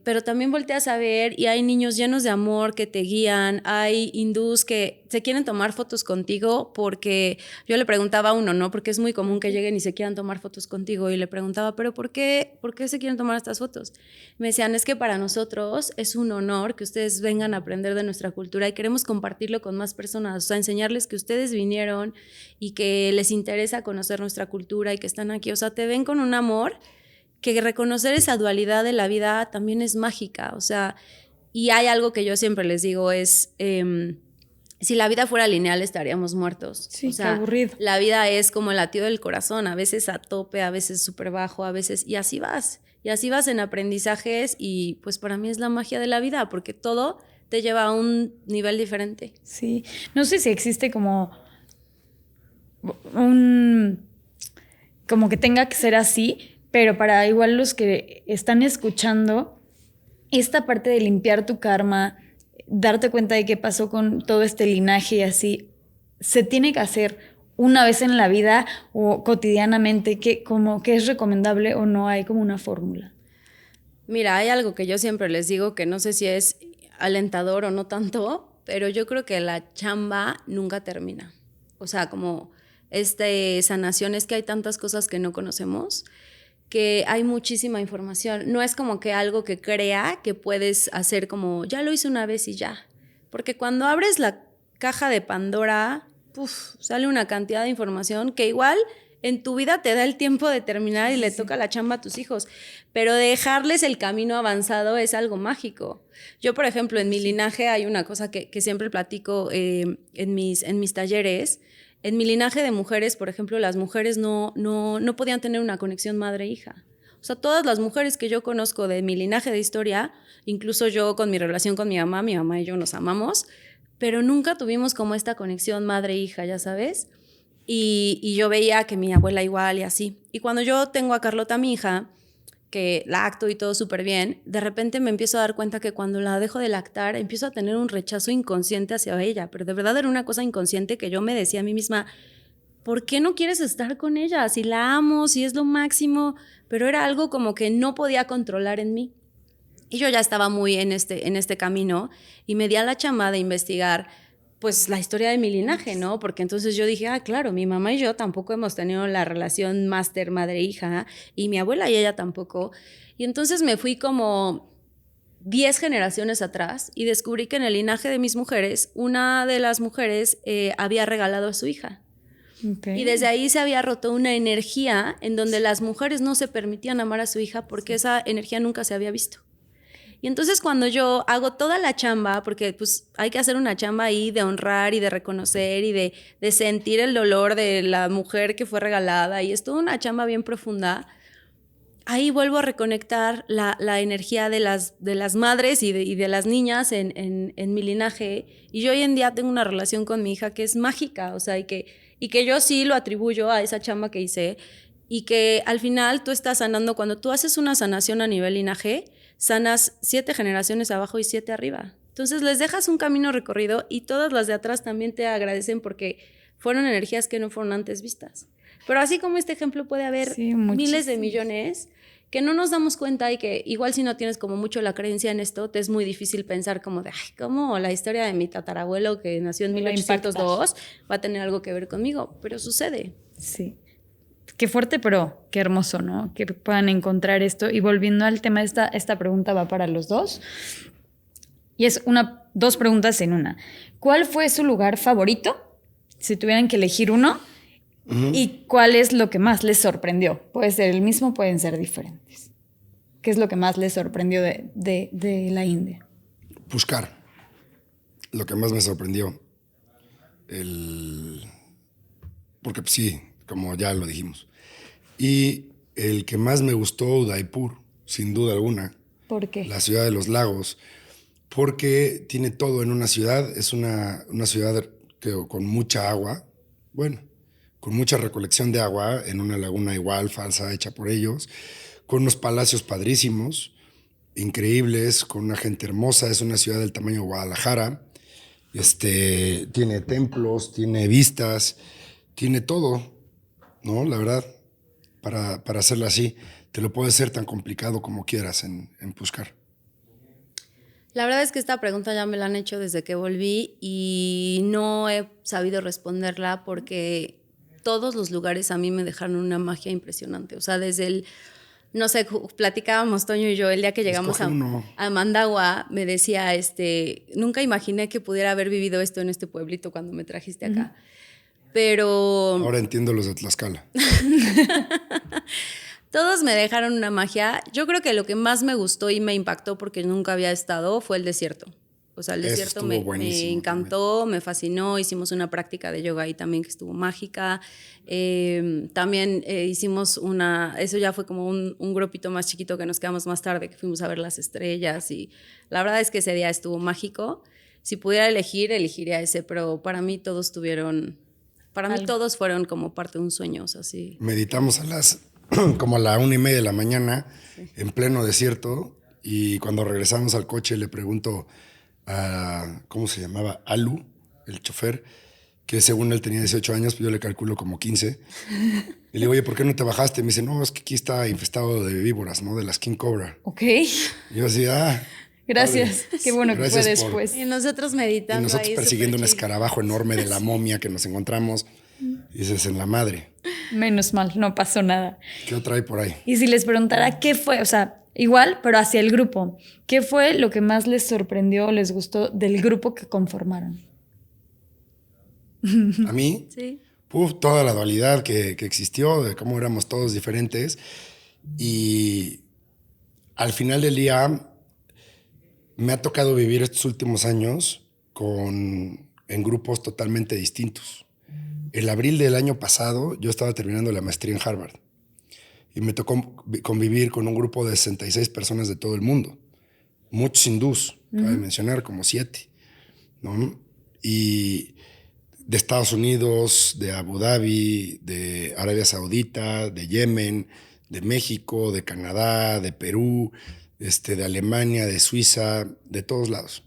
pero también volteas a ver y hay niños llenos de amor que te guían, hay hindús que se quieren tomar fotos contigo porque yo le preguntaba a uno, ¿no? Porque es muy común que lleguen y se quieran tomar fotos contigo, y le preguntaba, ¿pero por qué se quieren tomar estas fotos? Me decían, es que para nosotros es un honor que ustedes vengan a aprender de nuestra cultura y queremos compartirlo con más personas, o sea, enseñarles que ustedes vinieron y que les interesa conocer nuestra cultura y que están aquí, o sea, te ven con un amor que reconocer esa dualidad de la vida también es mágica, o sea, y hay algo que yo siempre les digo es, si la vida fuera lineal estaríamos muertos. Sí, o sea, qué aburrido. La vida es como el latido del corazón, a veces a tope, a veces súper bajo, a veces, y así vas en aprendizajes, y pues para mí es la magia de la vida, porque todo te lleva a un nivel diferente. Sí, no sé si existe como que tenga que ser así, pero para igual los que están escuchando, esta parte de limpiar tu karma, darte cuenta de qué pasó con todo este linaje y así, se tiene que hacer una vez en la vida o cotidianamente, ¿qué es recomendable o no hay como una fórmula? Mira, hay algo que yo siempre les digo que no sé si es alentador o no tanto, pero yo creo que la chamba nunca termina. O sea, como sanación, es que hay tantas cosas que no conocemos, que hay muchísima información. No es como que algo que crea que puedes hacer como, ya lo hice una vez y ya. Porque cuando abres la caja de Pandora, sale una cantidad de información que igual en tu vida te da el tiempo de terminar y le toca la chamba a tus hijos. Pero dejarles el camino avanzado es algo mágico. Yo, por ejemplo, en mi linaje hay una cosa que siempre platico en mis talleres, en mi linaje de mujeres, por ejemplo, las mujeres no podían tener una conexión madre-hija. O sea, todas las mujeres que yo conozco de mi linaje de historia, incluso yo con mi relación con mi mamá y yo nos amamos, pero nunca tuvimos como esta conexión madre-hija, ya sabes. Y yo veía que mi abuela igual y así. Y cuando yo tengo a Carlota, mi hija, que lacto y todo súper bien, de repente me empiezo a dar cuenta que cuando la dejo de lactar, empiezo a tener un rechazo inconsciente hacia ella. Pero de verdad era una cosa inconsciente que yo me decía a mí misma, ¿por qué no quieres estar con ella? Si la amo, si es lo máximo. Pero era algo como que no podía controlar en mí. Y yo ya estaba muy en este camino y me di a la chamba de investigar pues la historia de mi linaje, ¿no? Porque entonces yo dije, claro, mi mamá y yo tampoco hemos tenido la relación máster madre-hija y mi abuela y ella tampoco. Y entonces me fui como 10 generaciones atrás y descubrí que en el linaje de mis mujeres, una de las mujeres había regalado a su hija. Okay. Y desde ahí se había roto una energía en donde las mujeres no se permitían amar a su hija porque esa energía nunca se había visto. Y entonces cuando yo hago toda la chamba, porque pues hay que hacer una chamba ahí de honrar y de reconocer y de sentir el dolor de la mujer que fue regalada, y es toda una chamba bien profunda, ahí vuelvo a reconectar la energía de las madres y de las niñas en mi linaje. Y yo hoy en día tengo una relación con mi hija que es mágica, o sea, y que yo sí lo atribuyo a esa chamba que hice, y que al final tú estás sanando. Cuando tú haces una sanación a nivel linaje, sanas 7 generaciones abajo y 7 arriba. Entonces les dejas un camino recorrido y todas las de atrás también te agradecen porque fueron energías que no fueron antes vistas. Pero así como este ejemplo puede haber miles de millones que no nos damos cuenta, y que igual si no tienes como mucho la creencia en esto, te es muy difícil pensar como de, ¿cómo la historia de mi tatarabuelo que nació en 1802 va a tener algo que ver conmigo? Pero sucede. Sí. Qué fuerte, pero qué hermoso, ¿no? Que puedan encontrar esto. Y volviendo al tema, esta pregunta va para los dos. Y es 2 preguntas en una. ¿Cuál fue su lugar favorito? Si tuvieran que elegir uno. Uh-huh. ¿Y cuál es lo que más les sorprendió? Puede ser el mismo, pueden ser diferentes. ¿Qué es lo que más les sorprendió de la India? Pushkar. Lo que más me sorprendió. Porque sí, como ya lo dijimos. Y el que más me gustó, Udaipur, sin duda alguna. ¿Por qué? La ciudad de los lagos. Porque tiene todo en una ciudad. Es una ciudad con mucha agua. Bueno, con mucha recolección de agua en una laguna igual, falsa, hecha por ellos. Con unos palacios padrísimos, increíbles, con una gente hermosa. Es una ciudad del tamaño de Guadalajara. Tiene templos, tiene vistas, tiene todo, ¿no? La verdad, para hacerla así, te lo puede ser tan complicado como quieras en Pushkar. La verdad es que esta pregunta ya me la han hecho desde que volví y no he sabido responderla porque todos los lugares a mí me dejaron una magia impresionante. O sea, desde no sé, platicábamos Toño y yo el día que llegamos a Mandagua, me decía, nunca imaginé que pudiera haber vivido esto en este pueblito cuando me trajiste acá. Pero... Ahora entiendo los de Tlaxcala. Todos me dejaron una magia. Yo creo que lo que más me gustó y me impactó porque nunca había estado fue el desierto. O sea, el desierto me encantó, también. Me fascinó. Hicimos una práctica de yoga ahí también que estuvo mágica. También hicimos eso ya fue como un grupito más chiquito que nos quedamos más tarde, que fuimos a ver las estrellas. Y la verdad es que ese día estuvo mágico. Si pudiera elegir, elegiría ese. Pero para mí todos todos fueron como parte de un sueño. O sea, sí. Meditamos como a la 1:30 de la mañana, sí, en pleno desierto. Y cuando regresamos al coche le pregunto a, ¿cómo se llamaba? Alu, el chofer, que según él tenía 18 años, pues yo le calculo como 15. Y le digo, oye, ¿por qué no te bajaste? Y me dice, no, es que aquí está infestado de víboras, ¿no? De las King Cobra. Ok. Y yo así, gracias. Padre. Qué bueno que fue después. Y nosotros meditando. Y nosotros ahí persiguiendo un escarabajo enorme de la momia que nos encontramos. Y dices, en la madre. Menos mal, no pasó nada. ¿Qué otra hay por ahí? Y si les preguntara qué fue, o sea, igual, pero hacia el grupo, ¿qué fue lo que más les sorprendió o les gustó del grupo que conformaron? ¿A mí? Sí. Toda la dualidad que existió, de cómo éramos todos diferentes. Y al final del día me ha tocado vivir estos últimos años en grupos totalmente distintos. El abril del año pasado yo estaba terminando la maestría en Harvard y me tocó convivir con un grupo de 66 personas de todo el mundo. Muchos hindús, cabe mencionar, como 7, ¿no? Y de Estados Unidos, de Abu Dhabi, de Arabia Saudita, de Yemen, de México, de Canadá, de Perú, de Alemania, de Suiza, de todos lados.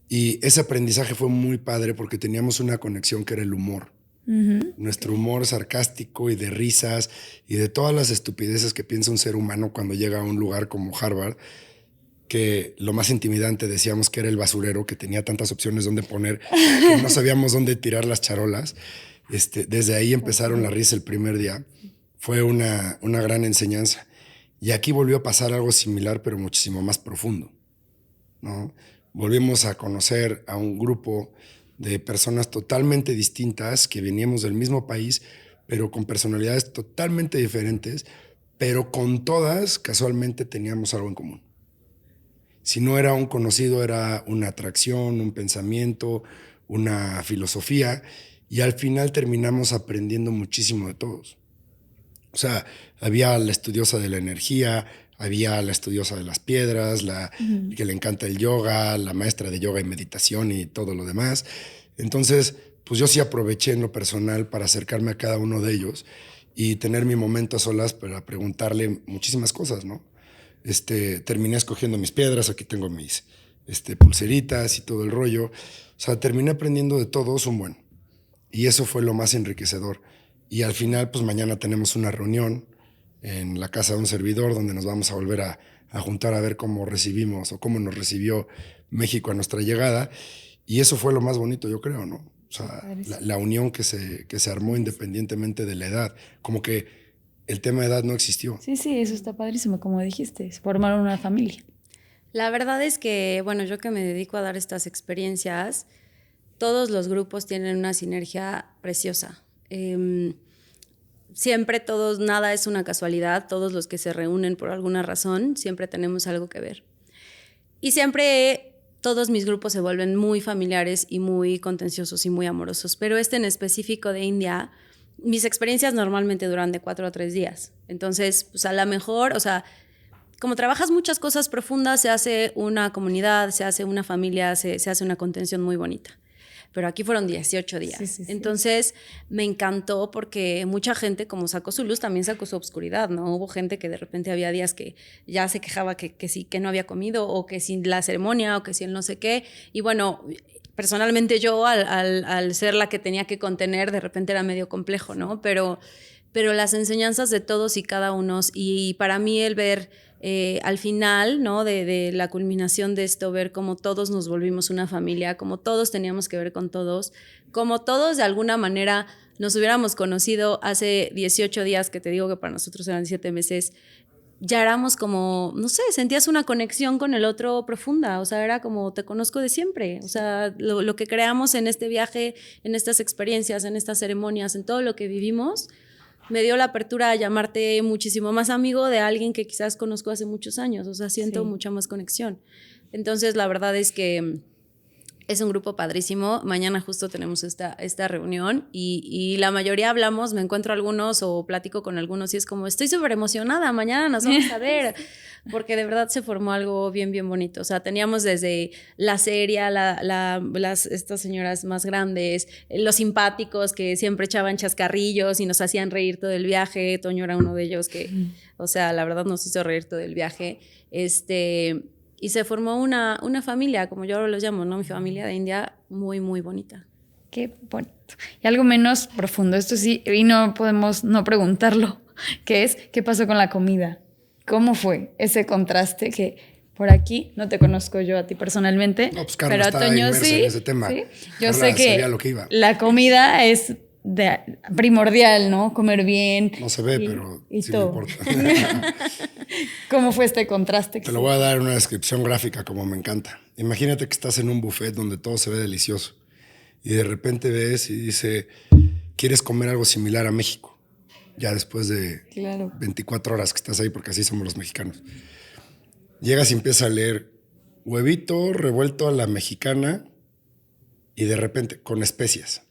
Y ese aprendizaje fue muy padre porque teníamos una conexión que era el humor. Nuestro humor sarcástico y de risas y de todas las estupideces que piensa un ser humano cuando llega a un lugar como Harvard, que lo más intimidante decíamos que era el basurero, que tenía tantas opciones donde poner, que no sabíamos dónde tirar las charolas. Desde ahí empezaron la risa el primer día. Fue una gran enseñanza. Y aquí volvió a pasar algo similar, pero muchísimo más profundo, ¿no? Volvimos a conocer a un grupo de personas totalmente distintas que veníamos del mismo país, pero con personalidades totalmente diferentes, pero con todas casualmente teníamos algo en común. Si no era un conocido, era una atracción, un pensamiento, una filosofía, y al final terminamos aprendiendo muchísimo de todos. O sea, había la estudiosa de la energía, había la estudiosa de las piedras, que le encanta el yoga, la maestra de yoga y meditación y todo lo demás. Entonces, pues yo sí aproveché en lo personal para acercarme a cada uno de ellos y tener mi momento a solas para preguntarle muchísimas cosas, ¿no? Terminé escogiendo mis piedras, aquí tengo mis pulseritas y todo el rollo. O sea, terminé aprendiendo de todos un buen. Y eso fue lo más enriquecedor. Y al final, pues mañana tenemos una reunión en la casa de un servidor donde nos vamos a volver a juntar a ver cómo recibimos o cómo nos recibió México a nuestra llegada. Y eso fue lo más bonito, yo creo, ¿no? O sea, la unión que se armó independientemente de la edad. Como que el tema de edad no existió. Sí, eso está padrísimo, como dijiste, es formar una familia. La verdad es que, bueno, yo que me dedico a dar estas experiencias, todos los grupos tienen una sinergia preciosa. Siempre todos, nada es una casualidad, todos los que se reúnen por alguna razón, siempre tenemos algo que ver. Y siempre todos mis grupos se vuelven muy familiares y muy contenciosos y muy amorosos, pero en específico de India, mis experiencias normalmente duran de 4 a 3 días. Entonces, pues a lo mejor, o sea, como trabajas muchas cosas profundas, se hace una comunidad, se hace una familia, se hace una contención muy bonita. Pero aquí fueron 18 días. Sí. Entonces, me encantó porque mucha gente, como sacó su luz, también sacó su oscuridad, ¿no? Hubo gente que de repente había días que ya se quejaba que sí, que no había comido, o que sin la ceremonia, o que sin no sé qué. Y bueno, personalmente yo, al ser la que tenía que contener, de repente era medio complejo, ¿no? Pero las enseñanzas de todos y cada uno, y para mí el ver al final, ¿no? de la culminación de esto, ver cómo todos nos volvimos una familia, cómo todos teníamos que ver con todos, como todos de alguna manera nos hubiéramos conocido hace 18 días, que te digo que para nosotros eran 7 meses, ya éramos como, no sé, sentías una conexión con el otro profunda, o sea, era como te conozco de siempre, o sea, lo que creamos en este viaje, en estas experiencias, en estas ceremonias, en todo lo que vivimos, me dio la apertura a llamarte muchísimo más amigo de alguien que quizás conozco hace muchos años, o sea, siento mucha más conexión. Entonces, la verdad es que es un grupo padrísimo. Mañana justo tenemos esta reunión y la mayoría hablamos, me encuentro algunos o platico con algunos y es como, estoy súper emocionada, mañana nos vamos a ver, porque de verdad se formó algo bien, bien bonito. O sea, teníamos desde la seria, estas señoras más grandes, los simpáticos que siempre echaban chascarrillos y nos hacían reír todo el viaje. Toño era uno de ellos que, o sea, la verdad nos hizo reír todo el viaje. Y se formó una familia, como yo ahora los llamo, ¿no? Mi familia de India, muy, muy bonita. Qué bonito. Y algo menos profundo, esto sí, y no podemos no preguntarlo, que es, ¿qué pasó con la comida? ¿Cómo fue ese contraste que por aquí no te conozco yo a ti personalmente? No, pues Carla pero está Toño inmersa sí, en ese tema. ¿sí? Yo Carla sé que sabía lo que iba. la comida es primordial, ¿no? Comer bien. No se ve, pero y sí todo. me importa. ¿Cómo fue este contraste? Te lo voy a dar una descripción gráfica como me encanta. Imagínate que estás en un buffet donde todo se ve delicioso y de repente ves y dice, ¿quieres comer algo similar a México? Ya después de 24 horas que estás ahí, porque así somos los mexicanos. Llegas y empiezas a leer huevito revuelto a la mexicana y de repente con especias.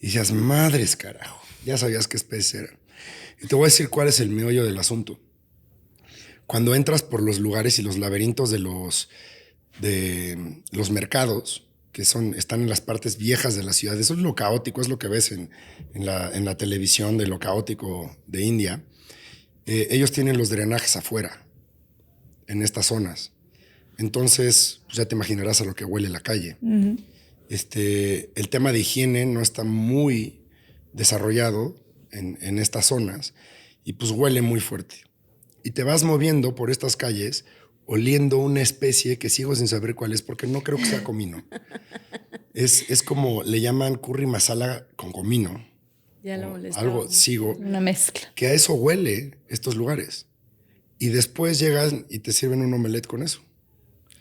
Y decías, madres carajo, ya sabías qué especie era. Y te voy a decir cuál es el meollo del asunto. Cuando entras por los lugares y los laberintos de los mercados, que están en las partes viejas de la ciudad, eso es lo caótico, es lo que ves en la televisión de lo caótico de India. Ellos tienen los drenajes afuera, en estas zonas. Entonces, pues ya te imaginarás a lo que huele la calle. Uh-huh. El tema de higiene no está muy desarrollado en estas zonas y pues huele muy fuerte. Y te vas moviendo por estas calles oliendo una especie que sigo sin saber cuál es porque no creo que sea comino. Es como le llaman curry masala con comino. Ya lo molestó. Algo, sigo. Una mezcla. Que a eso huele estos lugares. Y después llegan y te sirven un omelette con eso.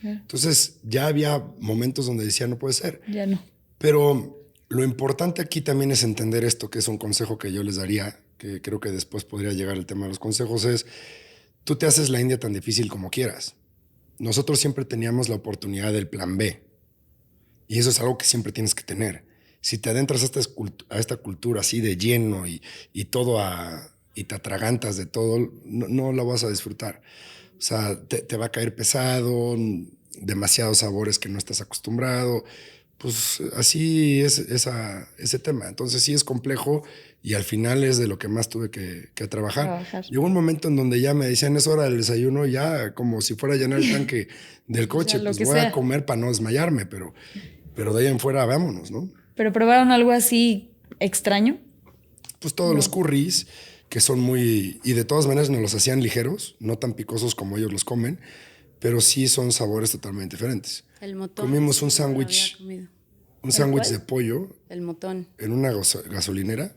Entonces ya había momentos donde decía no puede ser. Ya no. Pero lo importante aquí también es entender esto, que es un consejo que yo les daría, que creo que después podría llegar el tema de los consejos, es tú te haces la India tan difícil como quieras. Nosotros siempre teníamos la oportunidad del plan B. Y eso es algo que siempre tienes que tener. Si te adentras a esta cultura así de lleno y todo y te atragantas de todo, no la vas a disfrutar. O sea, te va a caer pesado, demasiados sabores que no estás acostumbrado. Pues así es ese tema. Entonces sí es complejo y al final es de lo que más tuve que trabajar. Llegó un momento en donde ya me decían es hora del desayuno, ya como si fuera a llenar el tanque del coche, o sea, pues voy a comer para no desmayarme, pero de ahí en fuera vámonos, ¿no? ¿Pero probaron algo así extraño? Pues todos los curries, que son muy... Y de todas maneras nos los hacían ligeros, no tan picosos como ellos los comen, pero sí son sabores totalmente diferentes. El motón. Comimos un sándwich de pollo. El motón. En una gasolinera,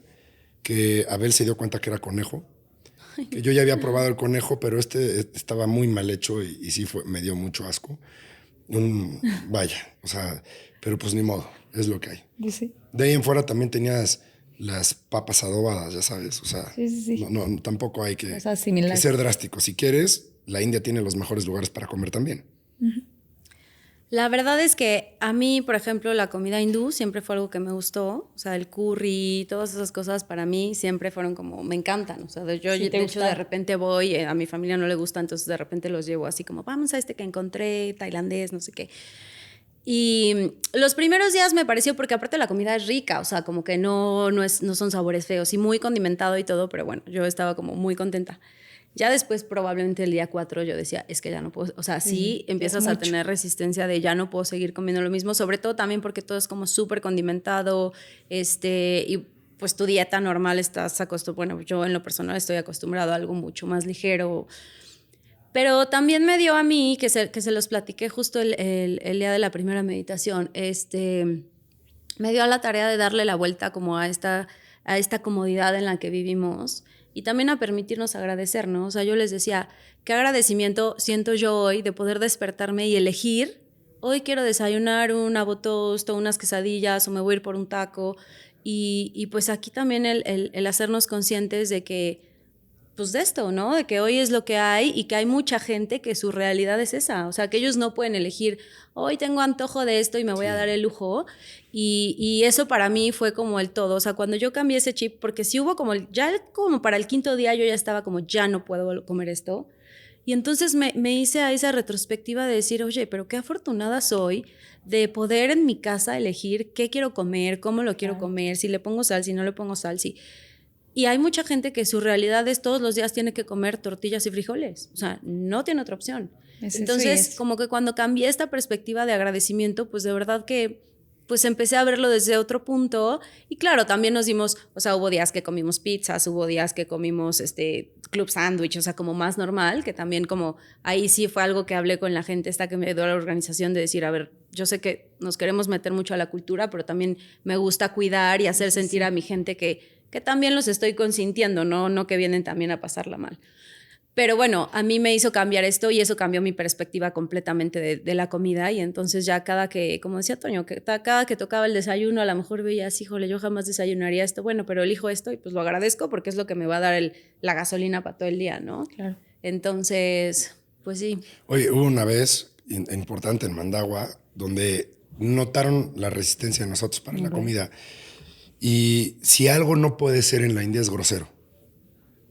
que Abel se dio cuenta que era conejo. Que yo ya había probado el conejo, pero estaba muy mal hecho y sí me dio mucho asco. Vaya, o sea, pero pues ni modo, es lo que hay. Sí. De ahí en fuera también tenías las papas adobadas, ya sabes, o sea, sí. No, tampoco hay que ser drástico. Si quieres, la India tiene los mejores lugares para comer también. Uh-huh. La verdad es que a mí, por ejemplo, la comida hindú siempre fue algo que me gustó. O sea, el curry, todas esas cosas para mí siempre fueron como, me encantan. O sea, yo de hecho de repente voy, a mi familia no le gusta, entonces de repente los llevo así como, vamos a que encontré, tailandés, no sé qué. Y los primeros días me pareció, porque aparte la comida es rica, o sea, como que no son sabores feos y muy condimentado y todo, pero bueno, yo estaba como muy contenta. Ya después, probablemente el día 4, yo decía, es que ya no puedo, o sea, sí empiezas a tener resistencia de ya no puedo seguir comiendo lo mismo, sobre todo también porque todo es como súper condimentado, y pues tu dieta normal estás acostumbrado, bueno, yo en lo personal estoy acostumbrado a algo mucho más ligero. Pero también me dio a mí, que se los platiqué justo el día de la primera meditación, me dio a la tarea de darle la vuelta como a esta comodidad en la que vivimos y también a permitirnos agradecer, ¿no? O sea, yo les decía, qué agradecimiento siento yo hoy de poder despertarme y elegir, hoy quiero desayunar un avotost o unas quesadillas o me voy a ir por un taco y pues aquí también el hacernos conscientes de que pues de esto, ¿no? De que hoy es lo que hay y que hay mucha gente que su realidad es esa. O sea, que ellos no pueden elegir, hoy tengo antojo de esto y me voy a dar el lujo. Y eso para mí fue como el todo. O sea, cuando yo cambié ese chip, porque sí hubo ya como para el 5.º día yo ya estaba como, ya no puedo comer esto. Y entonces me hice a esa retrospectiva de decir, oye, pero qué afortunada soy de poder en mi casa elegir qué quiero comer, cómo lo quiero comer, si le pongo sal, si no le pongo sal, si... Y hay mucha gente que su realidad es todos los días tiene que comer tortillas y frijoles. O sea, no tiene otra opción. Entonces, como que cuando cambié esta perspectiva de agradecimiento, pues de verdad que pues empecé a verlo desde otro punto. Y claro, también nos dimos, o sea, hubo días que comimos pizzas, hubo días que comimos club sándwich, o sea, como más normal, que también como ahí sí fue algo que hablé con la gente esta que me dio la organización de decir, a ver, yo sé que nos queremos meter mucho a la cultura, pero también me gusta cuidar y hacer sentir a mi gente que también los estoy consintiendo, no que vienen también a pasarla mal. Pero bueno, a mí me hizo cambiar esto y eso cambió mi perspectiva completamente de la comida y entonces ya cada que, como decía Toño, cada que tocaba el desayuno a lo mejor veías, híjole, yo jamás desayunaría esto, bueno, pero elijo esto y pues lo agradezco porque es lo que me va a dar la gasolina para todo el día, ¿no? Claro. Entonces, pues sí. Oye, hubo una vez importante en Mandagua donde notaron la resistencia de nosotros para la comida. Y si algo no puede ser en la India es grosero.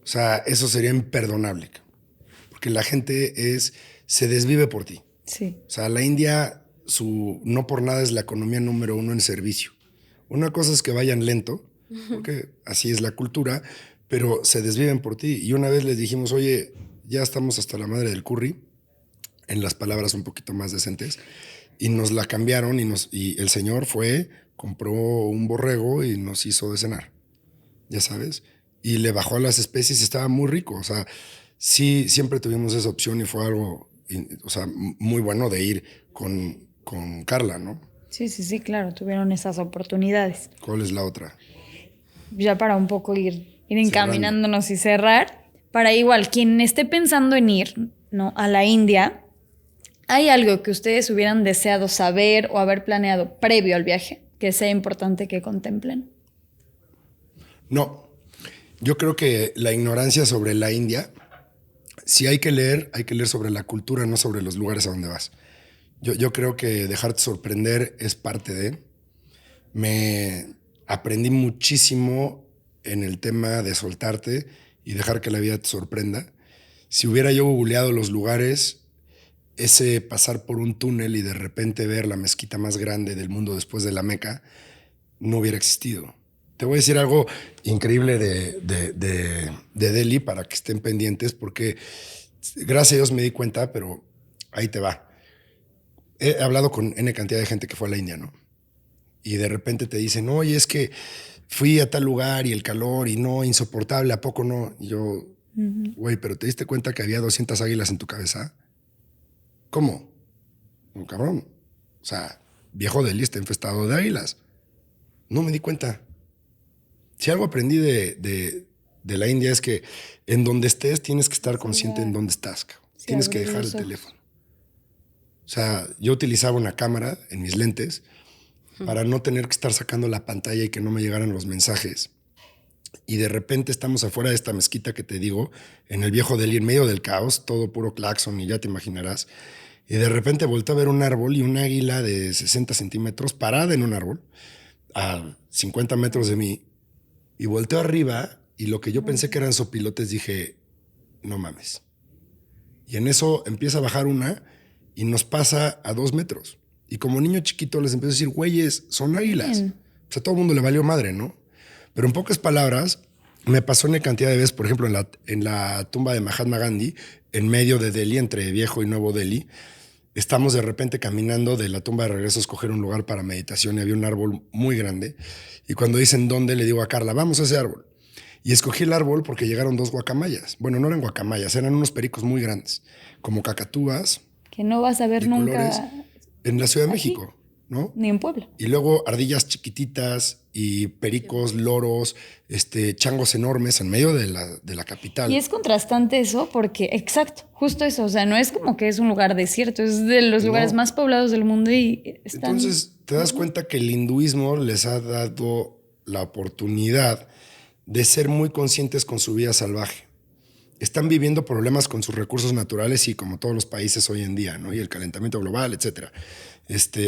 O sea, eso sería imperdonable. Porque la gente se desvive por ti. Sí. O sea, la India, no por nada es la economía número 1 en servicio. Una cosa es que vayan lento, porque así es la cultura, pero se desviven por ti. Y una vez les dijimos, oye, ya estamos hasta la madre del curry, en las palabras un poquito más decentes, y nos la cambiaron y el señor compró un borrego y nos hizo de cenar, ya sabes, y le bajó a las especies y estaba muy rico. O sea, sí, siempre tuvimos esa opción y fue algo, o sea, muy bueno de ir con Carla, ¿no? Sí, claro, tuvieron esas oportunidades. ¿Cuál es la otra? Ya para un poco ir encaminándonos y cerrar, para igual, quien esté pensando en ir, ¿no?, a la India, ¿hay algo que ustedes hubieran deseado saber o haber planeado previo al viaje que sea importante que contemplen? No, yo creo que la ignorancia sobre la India, si hay que leer sobre la cultura, no sobre los lugares a donde vas. Yo creo que dejarte sorprender es parte de. Me aprendí muchísimo en el tema de soltarte y dejar que la vida te sorprenda. Si hubiera yo googleado los lugares, ese pasar por un túnel y de repente ver la mezquita más grande del mundo después de la Meca, no hubiera existido. Te voy a decir algo increíble de Delhi para que estén pendientes, porque gracias a Dios me di cuenta, pero ahí te va. He hablado con N cantidad de gente que fue a la India, ¿no? Y de repente te dicen, oye, es que fui a tal lugar y el calor y no, insoportable, ¿a poco no? Y yo, güey, ¿pero te diste cuenta que había 200 águilas en tu cabeza? ¿Cómo? No, cabrón. O sea, viejo Delhi está infestado de águilas. No me di cuenta. Si algo aprendí de la India es que en donde estés tienes que estar consciente en dónde estás. Sí, tienes que dejar el teléfono. O sea, yo utilizaba una cámara en mis lentes para no tener que estar sacando la pantalla y que no me llegaran los mensajes. Y de repente estamos afuera de esta mezquita que te digo, en el viejo Delhi, en medio del caos, todo puro claxon y ya te imaginarás. Y de repente volteo a ver un árbol y un águila de 60 centímetros parada en un árbol a 50 metros de mí. Y volteo arriba y lo que yo pensé que eran sopilotes dije, no mames. Y en eso empieza a bajar una y nos pasa a 2 metros. Y como niño chiquito les empiezo a decir, güeyes, son águilas. O sea, todo el mundo le valió madre, ¿no? Pero en pocas palabras, me pasó una cantidad de veces, por ejemplo, en la tumba de Mahatma Gandhi, en medio de Delhi, entre viejo y nuevo Delhi, estamos de repente caminando de la tumba de regreso a escoger un lugar para meditación y había un árbol muy grande. Y cuando dicen dónde, le digo a Carla, vamos a ese árbol. Y escogí el árbol porque llegaron 2 guacamayas. Bueno, no eran guacamayas, eran unos pericos muy grandes, como cacatúas. Que no vas a ver nunca en la Ciudad de México, ¿no? Ni en Puebla. Y luego ardillas chiquititas y pericos, loros, changos enormes en medio de la capital. Y es contrastante eso porque, exacto, justo eso. O sea, no es como que es un lugar desierto, es de los lugares más poblados del mundo y están... Entonces te das cuenta que el hinduismo les ha dado la oportunidad de ser muy conscientes con su vida salvaje. Están viviendo problemas con sus recursos naturales y como todos los países hoy en día, ¿no? Y el calentamiento global, etcétera.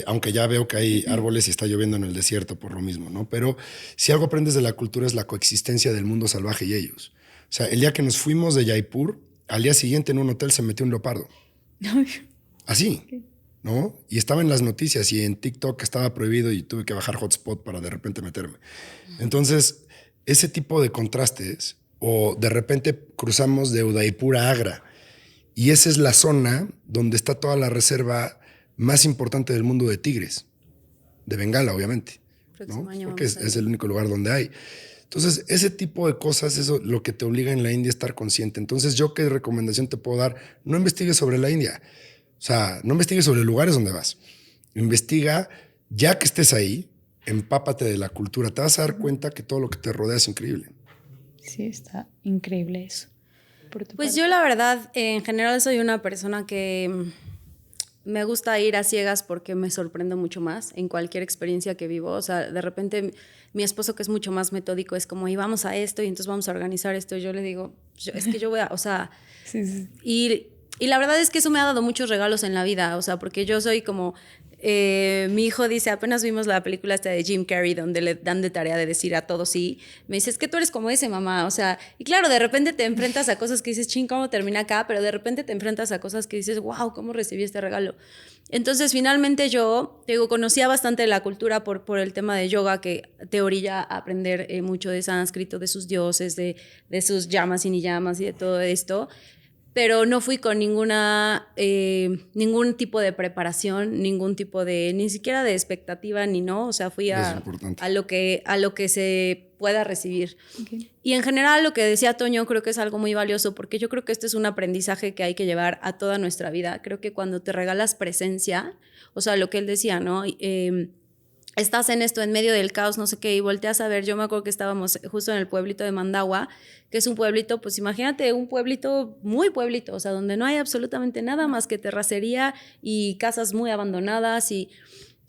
Aunque ya veo que hay árboles y está lloviendo en el desierto por lo mismo, ¿no? Pero si algo aprendes de la cultura es la coexistencia del mundo salvaje y ellos. O sea, el día que nos fuimos de Jaipur, al día siguiente en un hotel se metió un leopardo. Así, ¿no? Y estaba en las noticias y en TikTok estaba prohibido y tuve que bajar hotspot para de repente meterme. Entonces, ese tipo de contrastes, o de repente cruzamos de Udaipur a Agra, y esa es la zona donde está toda la reserva más importante del mundo de tigres, de Bengala, obviamente, ¿no? Porque es el único lugar donde hay. Entonces, ese tipo de cosas, eso es lo que te obliga en la India a estar consciente. Entonces, ¿yo qué recomendación te puedo dar? No investigues sobre la India. O sea, no investigues sobre lugares donde vas. Investiga, ya que estés ahí, empápate de la cultura. Te vas a dar cuenta que todo lo que te rodea es increíble. Sí, está increíble eso. Pues yo la verdad, en general soy una persona que me gusta ir a ciegas porque me sorprendo mucho más en cualquier experiencia que vivo. O sea, de repente mi esposo, que es mucho más metódico, es como, y vamos a esto y entonces vamos a organizar esto. Y yo le digo, es que yo voy a, o sea, sí. Y Y la verdad es que eso me ha dado muchos regalos en la vida, o sea, porque yo soy como... mi hijo dice, apenas vimos la película esta de Jim Carrey donde le dan de tarea de decir a todos sí, me dice, es que tú eres como ese, mamá, o sea, y claro, de repente te enfrentas a cosas que dices, ching, ¿cómo termina acá? Pero de repente te enfrentas a cosas que dices, wow, ¿cómo recibí este regalo? Entonces, finalmente yo, digo, conocía bastante la cultura por el tema de yoga, que te orilla a aprender mucho de sánscrito, de sus dioses, de sus llamas y ni llamas y de todo esto, pero no fui con ningún tipo de preparación, ningún tipo de, ni siquiera de expectativa, ni no, o sea, fui a lo que se pueda recibir. Okay. Y en general lo que decía Toño creo que es algo muy valioso, porque yo creo que este es un aprendizaje que hay que llevar a toda nuestra vida. Creo que cuando te regalas presencia, o sea, lo que él decía, ¿no? Estás en esto, en medio del caos, no sé qué, y volteas a ver, yo me acuerdo que estábamos justo en el pueblito de Mandagua, que es un pueblito, pues imagínate, un pueblito, muy pueblito, o sea, donde no hay absolutamente nada más que terracería y casas muy abandonadas, y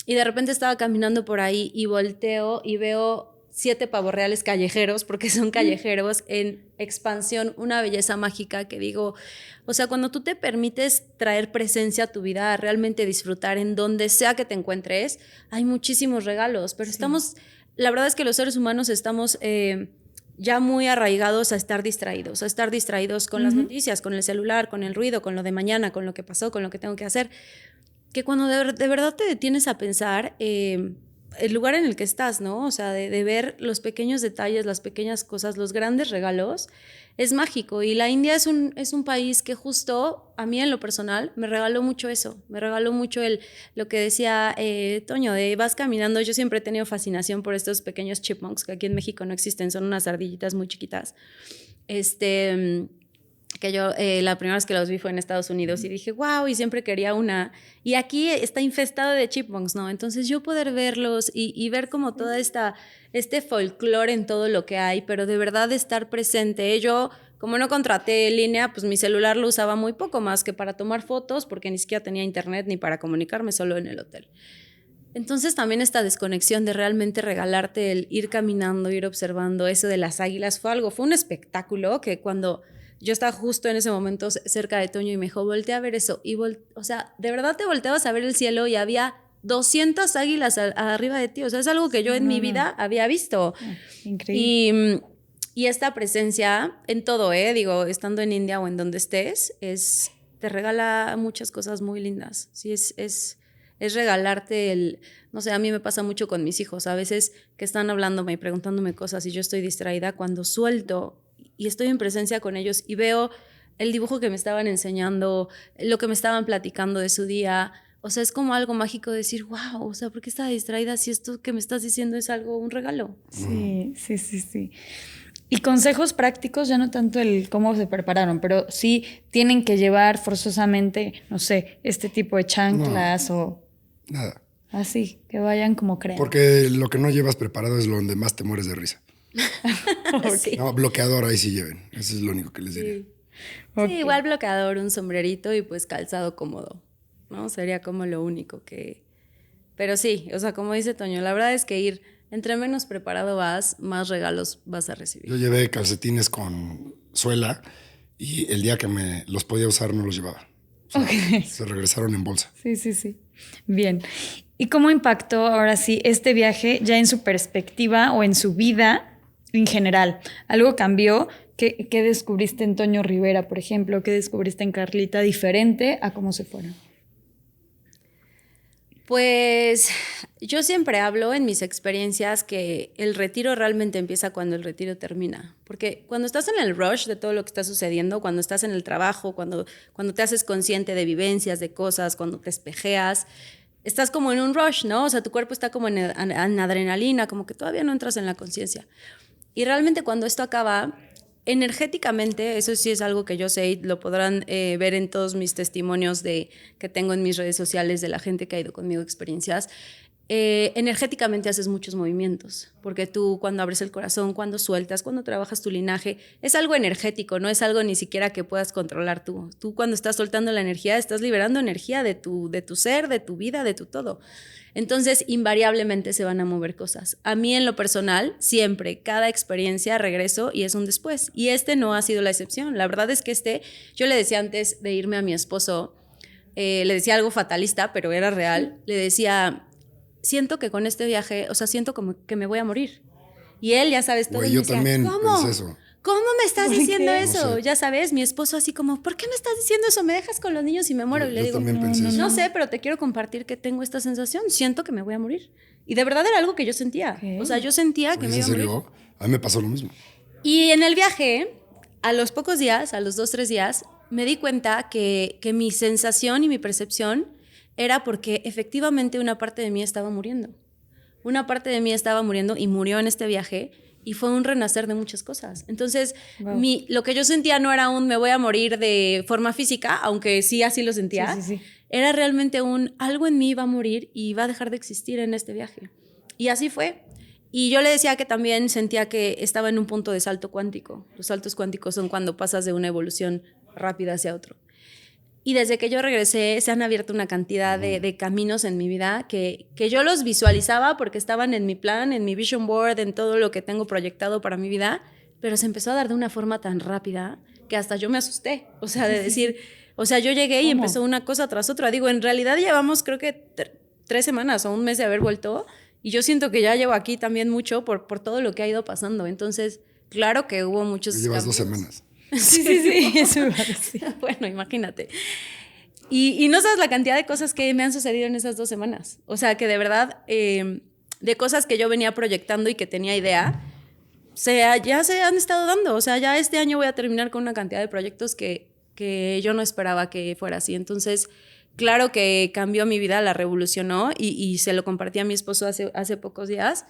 de repente estaba caminando por ahí y volteo y veo 7 pavos reales callejeros, porque son callejeros en expansión, una belleza mágica que digo, o sea, cuando tú te permites traer presencia a tu vida, a realmente disfrutar en donde sea que te encuentres, hay muchísimos regalos, pero estamos, la verdad es que los seres humanos estamos ya muy arraigados a estar distraídos con las noticias, con el celular, con el ruido, con lo de mañana, con lo que pasó, con lo que tengo que hacer, que cuando de verdad te detienes a pensar el lugar en el que estás, ¿no? O sea, de ver los pequeños detalles, las pequeñas cosas, los grandes regalos, es mágico. Y la India es un país que justo a mí en lo personal me regaló mucho eso. Me regaló mucho lo que decía Toño, de vas caminando. Yo siempre he tenido fascinación por estos pequeños chipmunks que aquí en México no existen, son unas ardillitas muy chiquitas. Que yo la primera vez que los vi fue en Estados Unidos y dije, wow, y siempre quería una. Y aquí está infestado de chipmunks, ¿no? Entonces yo poder verlos y ver como toda este folclore en todo lo que hay, pero de verdad estar presente. Yo, como no contraté línea, pues mi celular lo usaba muy poco más que para tomar fotos, porque ni siquiera tenía internet ni para comunicarme, solo en el hotel. Entonces también esta desconexión de realmente regalarte el ir caminando, ir observando eso de las águilas fue un espectáculo que cuando... Yo estaba justo en ese momento cerca de Toño y me dijo, voltea a ver eso. Y o sea, de verdad te volteabas a ver el cielo y había 200 águilas arriba de ti. O sea, es algo que yo en mi vida había visto. Increíble. Y esta presencia en todo, digo, estando en India o en donde estés, te regala muchas cosas muy lindas. Sí, es regalarte no sé, a mí me pasa mucho con mis hijos. A veces que están hablándome y preguntándome cosas y yo estoy distraída, cuando suelto y estoy en presencia con ellos y veo el dibujo que me estaban enseñando, lo que me estaban platicando de su día, o sea, es como algo mágico decir, wow, o sea, ¿por qué estaba distraída si esto que me estás diciendo es un regalo? Sí. Y consejos prácticos, ya no tanto el cómo se prepararon, pero sí tienen que llevar forzosamente, no sé, este tipo de chanclas o... Nada. Así, que vayan como crean. Porque lo que no llevas preparado es lo donde más te mueres de risa. Sí. No, bloqueador ahí sí lleven. Eso es lo único que les diría. Sí. Okay. Sí, igual bloqueador, un sombrerito y pues calzado cómodo, ¿no? Sería como lo único que... Pero sí, o sea, como dice Toño, la verdad es que entre menos preparado vas, más regalos vas a recibir. Yo llevé calcetines con suela y el día que me los podía usar no los llevaba. O sea, se regresaron en bolsa. Sí. Bien. ¿Y cómo impactó ahora sí este viaje ya en su perspectiva o en su vida en general? ¿Algo cambió? ¿Qué descubriste en Toño Rivera, por ejemplo? ¿Qué descubriste en Carlita diferente a cómo se fueron? Pues yo siempre hablo en mis experiencias que el retiro realmente empieza cuando el retiro termina. Porque cuando estás en el rush de todo lo que está sucediendo, cuando estás en el trabajo, cuando te haces consciente de vivencias, de cosas, cuando te espejeas, estás como en un rush, ¿no? O sea, tu cuerpo está como en adrenalina, como que todavía no entras en la conciencia. Y realmente cuando esto acaba, energéticamente, eso sí es algo que yo sé y lo podrán ver en todos mis testimonios que tengo en mis redes sociales de la gente que ha ido conmigo experiencias, energéticamente haces muchos movimientos, porque tú cuando abres el corazón, cuando sueltas, cuando trabajas tu linaje, es algo energético, no es algo ni siquiera que puedas controlar tú. Tú cuando estás soltando la energía, estás liberando energía de tu ser, de tu vida, de tu todo. Entonces, invariablemente se van a mover cosas. A mí en lo personal, siempre, cada experiencia regreso y es un después. Y no ha sido la excepción. La verdad es que yo le decía antes de irme a mi esposo, le decía algo fatalista, pero era real, le decía... siento que con este viaje, o sea, siento como que me voy a morir. Y él, ya sabes, todo. Güey, yo también pensé eso. ¿Cómo me estás diciendo eso? No sé. Ya sabes, mi esposo así como, ¿por qué me estás diciendo eso? ¿Me dejas con los niños y me muero? Y le digo, no sé, pero te quiero compartir que tengo esta sensación. Siento que me voy a morir. Y de verdad era algo que yo sentía. Okay. O sea, yo sentía que me iba a morir. ¿En serio? A mí me pasó lo mismo. Y en el viaje, a los pocos días, a los 2, 3 días, me di cuenta que mi sensación y mi percepción era porque efectivamente una parte de mí estaba muriendo. Una parte de mí estaba muriendo y murió en este viaje y fue un renacer de muchas cosas. Entonces, wow. Lo que yo sentía no era me voy a morir de forma física, aunque sí así lo sentía. Sí. Era realmente algo en mí va a morir y va a dejar de existir en este viaje. Y así fue. Y yo le decía que también sentía que estaba en un punto de salto cuántico. Los saltos cuánticos son cuando pasas de una evolución rápida hacia otro. Y desde que yo regresé, se han abierto una cantidad de caminos en mi vida que yo los visualizaba porque estaban en mi plan, en mi vision board, en todo lo que tengo proyectado para mi vida, pero se empezó a dar de una forma tan rápida que hasta yo me asusté. O sea, de decir, o sea, yo llegué y empezó una cosa tras otra. Digo, en realidad llevamos creo que 3 semanas o un mes de haber vuelto y yo siento que ya llevo aquí también mucho por todo lo que ha ido pasando. Entonces, claro que hubo muchos Llevas cambios. 2 semanas. Sí, eso me parecía. Bueno, imagínate. Y no sabes la cantidad de cosas que me han sucedido en esas 2 semanas. O sea, que de verdad, de cosas que yo venía proyectando y que tenía idea, ya se han estado dando. O sea, ya este año voy a terminar con una cantidad de proyectos que yo no esperaba que fuera así. Entonces, claro que cambió mi vida, la revolucionó y se lo compartí a mi esposo hace pocos días.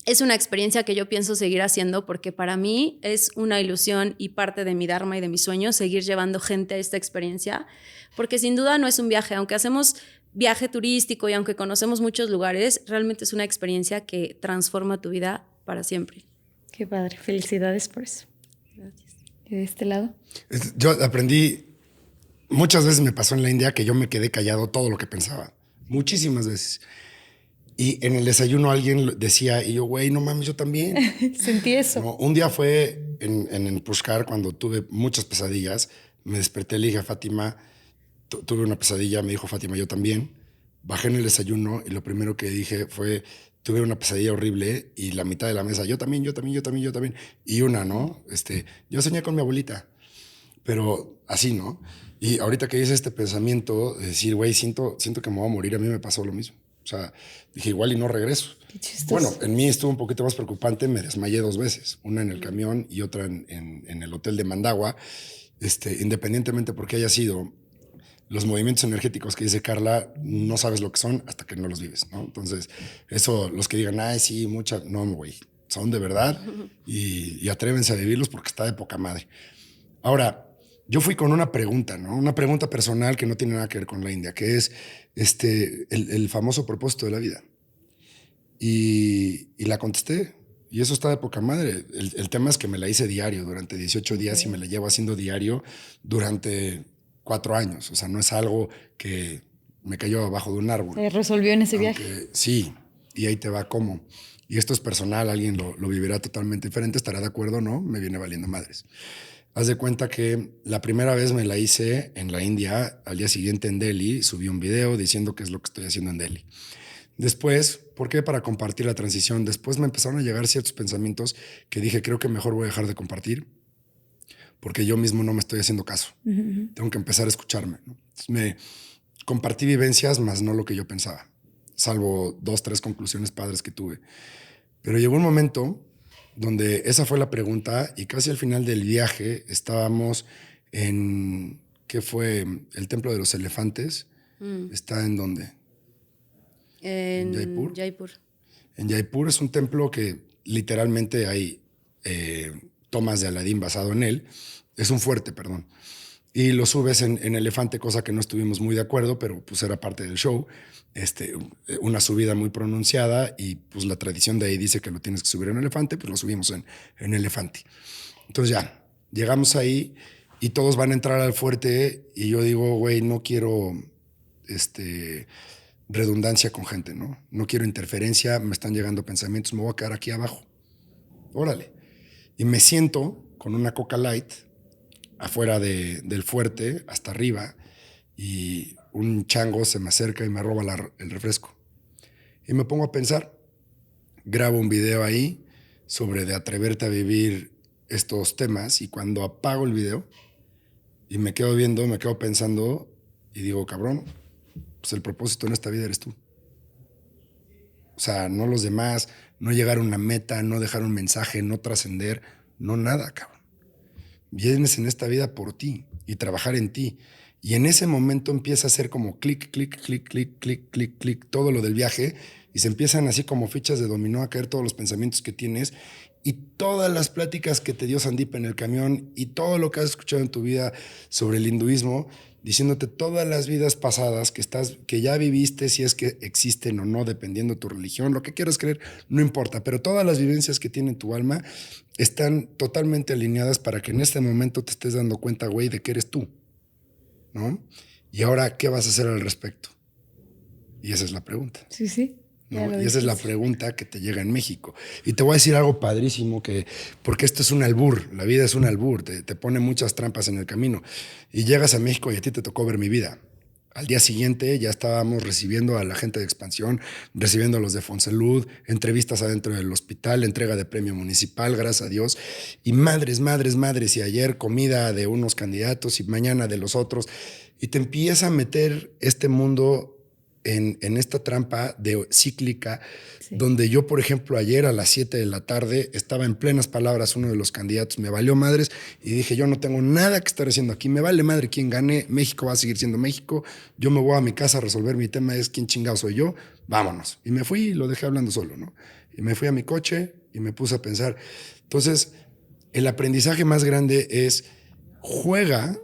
Es una experiencia que yo pienso seguir haciendo porque para mí es una ilusión y parte de mi dharma y de mi sueño seguir llevando gente a esta experiencia, porque sin duda no es un viaje, aunque hacemos viaje turístico y aunque conocemos muchos lugares, realmente es una experiencia que transforma tu vida para siempre. Qué padre, felicidades por eso. Gracias. ¿Y de este lado? Yo aprendí, muchas veces me pasó en la India que yo me quedé callado todo lo que pensaba, muchísimas veces. Y en el desayuno alguien decía, y yo, güey, no mames, yo también. Sentí eso. No, un día fue en Pushkar cuando tuve muchas pesadillas. Me desperté, le dije a Fátima, tuve una pesadilla, me dijo Fátima, yo también. Bajé en el desayuno y lo primero que dije fue, tuve una pesadilla horrible y la mitad de la mesa, yo también. Y una, ¿no? Yo soñé con mi abuelita, pero así, ¿no? Y ahorita que hice este pensamiento de decir, güey, siento que me voy a morir, a mí me pasó lo mismo. O sea, dije, igual y no regreso. Qué chistoso. Bueno, en mí estuvo un poquito más preocupante, me desmayé 2 veces, una en el camión y otra en el hotel de Mandagua. Independientemente por qué haya sido, los movimientos energéticos que dice Carla, no sabes lo que son hasta que no los vives, ¿no? Entonces, eso, los que digan, ay, sí, no, güey, son de verdad y atrévense a vivirlos porque está de poca madre. Ahora, yo fui con una pregunta, ¿no? Una pregunta personal que no tiene nada que ver con la India, que es el famoso propósito de la vida. Y la contesté. Y eso está de poca madre. El tema es que me la hice diario durante 18 días y me la llevo haciendo diario durante 4 años. O sea, no es algo que me cayó abajo de un árbol. Se resolvió en ese viaje. Sí, y ahí te va cómo. Y esto es personal, alguien lo vivirá totalmente diferente, estará de acuerdo o no, me viene valiendo madres. Haz de cuenta que la primera vez me la hice en la India, al día siguiente en Delhi, subí un video diciendo qué es lo que estoy haciendo en Delhi. Después, ¿por qué? Para compartir la transición. Después me empezaron a llegar ciertos pensamientos que dije, creo que mejor voy a dejar de compartir porque yo mismo no me estoy haciendo caso. Tengo que empezar a escucharme, ¿no? Entonces me compartí vivencias, más no lo que yo pensaba, salvo 2, 3 conclusiones padres que tuve. Pero llegó un momento donde esa fue la pregunta y casi al final del viaje estábamos en, ¿qué fue? El Templo de los Elefantes. ¿Está en dónde? En Jaipur. En Jaipur es un templo que literalmente hay tomas de Aladín basado en él. Es un fuerte, perdón. y lo subes en elefante, cosa que no estuvimos muy de acuerdo, pero pues era parte del show. Una subida muy pronunciada y pues la tradición de ahí dice que lo tienes que subir en elefante, pues lo subimos en elefante. Entonces ya, llegamos ahí y todos van a entrar al fuerte y yo digo, güey, no quiero redundancia con gente, ¿no? No quiero interferencia, me están llegando pensamientos, me voy a quedar aquí abajo. Órale. Y me siento con una Coca Light afuera del fuerte, hasta arriba, y un chango se me acerca y me roba el refresco. Y me pongo a pensar, grabo un video ahí sobre de atreverte a vivir estos temas, y cuando apago el video y me quedo viendo, me quedo pensando y digo, cabrón, pues el propósito en esta vida eres tú. O sea, no los demás, no llegar a una meta, no dejar un mensaje, no trascender, no nada, cabrón. Vienes en esta vida por ti y trabajar en ti. Y en ese momento empieza a hacer como clic, clic, clic, clic, clic, clic, clic, todo lo del viaje, y se empiezan así como fichas de dominó a caer todos los pensamientos que tienes y todas las pláticas que te dio Sandeep en el camión y todo lo que has escuchado en tu vida sobre el hinduismo, diciéndote todas las vidas pasadas que ya viviste, si es que existen o no, dependiendo de tu religión, lo que quieras creer, no importa, pero todas las vivencias que tiene tu alma están totalmente alineadas para que en este momento te estés dando cuenta, güey, de que eres tú, ¿no? Y ahora, ¿qué vas a hacer al respecto? Y esa es la pregunta. Sí, sí. ¿No? Y esa es la pregunta que te llega en México. Y te voy a decir algo padrísimo, porque esto es un albur, la vida es un albur, te pone muchas trampas en el camino. Y llegas a México y a ti te tocó ver mi vida. Al día siguiente ya estábamos recibiendo a la gente de Expansión, recibiendo a los de Fonsalud, entrevistas adentro del hospital, entrega de premio municipal, gracias a Dios. Y madres, y ayer comida de unos candidatos y mañana de los otros. Y te empieza a meter este mundo en esta trampa cíclica, sí. Donde yo, por ejemplo, ayer a las 7 de la tarde estaba en plenas palabras uno de los candidatos, me valió madres y dije, yo no tengo nada que estar haciendo aquí, me vale madre quién gane, México va a seguir siendo México, yo me voy a mi casa a resolver mi tema, es quién chingado soy yo, vámonos. Y me fui y lo dejé hablando solo, ¿no? Y me fui a mi coche y me puse a pensar. Entonces, el aprendizaje más grande es juega,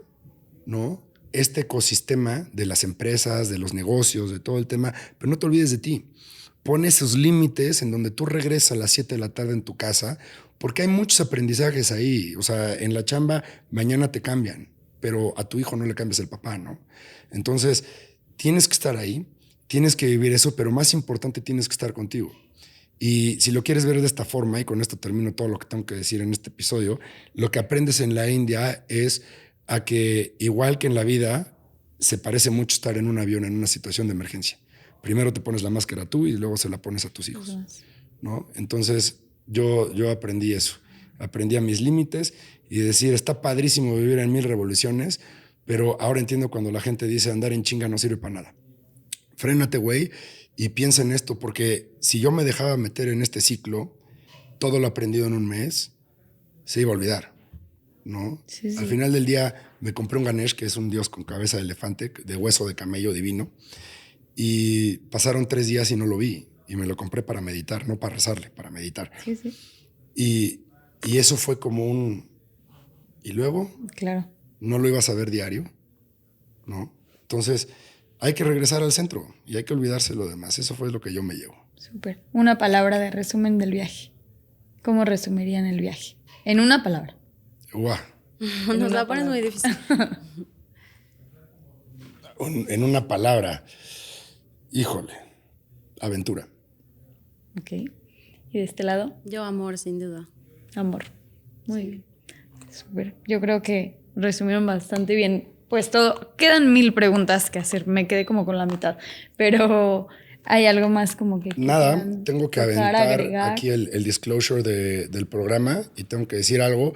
¿no? Este ecosistema de las empresas, de los negocios, de todo el tema, pero no te olvides de ti. Pon esos límites en donde tú regresas a las 7 de la tarde en tu casa, porque hay muchos aprendizajes ahí. O sea, en la chamba mañana te cambian, pero a tu hijo no le cambias el papá, ¿no? Entonces, tienes que estar ahí, tienes que vivir eso, pero más importante, tienes que estar contigo. Y si lo quieres ver de esta forma, y con esto termino todo lo que tengo que decir en este episodio, lo que aprendes en la India es a que, igual que en la vida, se parece mucho estar en un avión en una situación de emergencia. Primero te pones la máscara tú y luego se la pones a tus hijos, ¿no? Entonces yo aprendí eso. Aprendí a mis límites y decir, está padrísimo vivir en 1000 revoluciones, pero ahora entiendo cuando la gente dice andar en chinga no sirve para nada. Frénate, güey, y piensa en esto, porque si yo me dejaba meter en este ciclo, todo lo aprendido en un mes se iba a olvidar, ¿no? Sí, sí. Al final del día me compré un Ganesh, que es un dios con cabeza de elefante, de hueso de camello divino, y pasaron 3 días y no lo vi, y me lo compré para meditar, no para rezarle, para meditar. Sí, sí. Y eso fue como un... ¿Y luego? Claro. No lo ibas a ver diario, ¿no? Entonces, hay que regresar al centro y hay que olvidarse lo demás. Eso fue lo que yo me llevo. Súper. Una palabra de resumen del viaje. ¿Cómo resumirían el viaje? En una palabra. Uah. Nos la pones muy difícil. En una palabra. Híjole. Aventura. Ok. ¿Y de este lado? Yo amor, sin duda. Amor. Muy bien. Súper. Yo creo que resumieron bastante bien. Pues todo. Quedan 1000 preguntas que hacer. Me quedé como con la mitad. Pero hay algo más como que... Nada, tengo que aventar aquí el disclosure del programa y tengo que decir algo.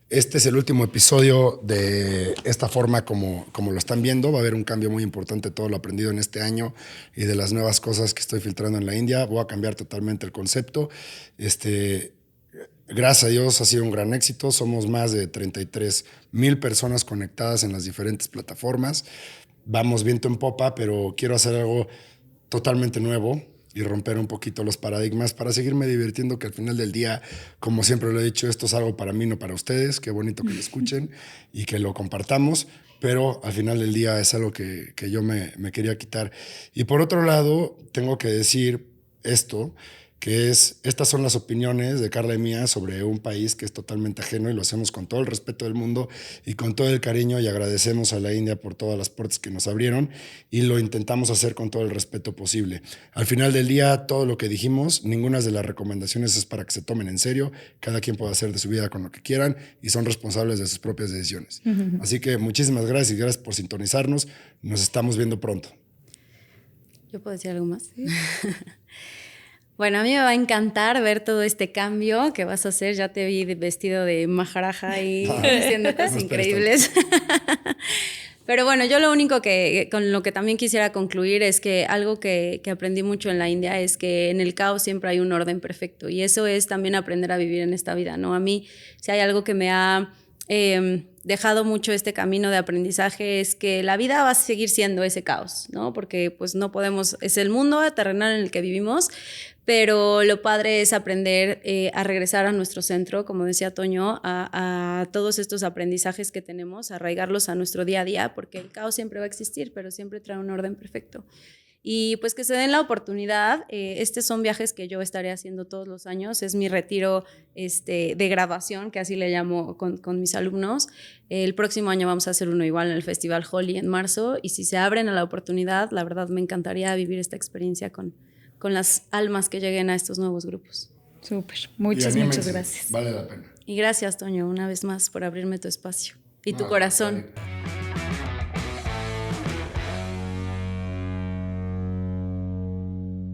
Este es el último episodio de esta forma como lo están viendo. Va a haber un cambio muy importante de todo lo aprendido en este año y de las nuevas cosas que estoy filtrando en la India. Voy a cambiar totalmente el concepto. Gracias a Dios ha sido un gran éxito. Somos más de 33,000 personas conectadas en las diferentes plataformas. Vamos viento en popa, pero quiero hacer algo totalmente nuevo y romper un poquito los paradigmas para seguirme divirtiendo, que al final del día, como siempre lo he dicho, esto es algo para mí, no para ustedes. Qué bonito que lo escuchen y que lo compartamos. pero al final del día es algo que yo me quería quitar. Y por otro lado, tengo que decir esto, que estas son las opiniones de Carla y mía sobre un país que es totalmente ajeno y lo hacemos con todo el respeto del mundo y con todo el cariño, y agradecemos a la India por todas las puertas que nos abrieron y lo intentamos hacer con todo el respeto posible. Al final del día, todo lo que dijimos, ninguna de las recomendaciones es para que se tomen en serio, cada quien puede hacer de su vida con lo que quieran y son responsables de sus propias decisiones. Así que muchísimas gracias y gracias por sintonizarnos, nos estamos viendo pronto. ¿Yo puedo decir algo más? Bueno, a mí me va a encantar ver todo este cambio que vas a hacer. Ya te vi vestido de maharaja y haciendo cosas increíbles. Pero bueno, yo lo único con lo que también quisiera concluir es que algo que aprendí mucho en la India es que en el caos siempre hay un orden perfecto. Y eso es también aprender a vivir en esta vida, ¿no? A mí, si hay algo que me ha dejado mucho este camino de aprendizaje, es que la vida va a seguir siendo ese caos, ¿no? Porque pues no podemos, es el mundo terrenal en el que vivimos, pero lo padre es aprender a regresar a nuestro centro, como decía Toño, a todos estos aprendizajes que tenemos, arraigarlos a nuestro día a día, porque el caos siempre va a existir, pero siempre trae un orden perfecto. Y pues que se den la oportunidad. Estos son viajes que yo estaré haciendo todos los años. Es mi retiro de graduación, que así le llamo con mis alumnos. El próximo año vamos a hacer uno igual en el Festival Holi en marzo. Y si se abren a la oportunidad, la verdad me encantaría vivir esta experiencia con las almas que lleguen a estos nuevos grupos. Súper. Muchas gracias. Vale la pena. Y gracias, Toño, una vez más por abrirme tu espacio y tu corazón. Vale.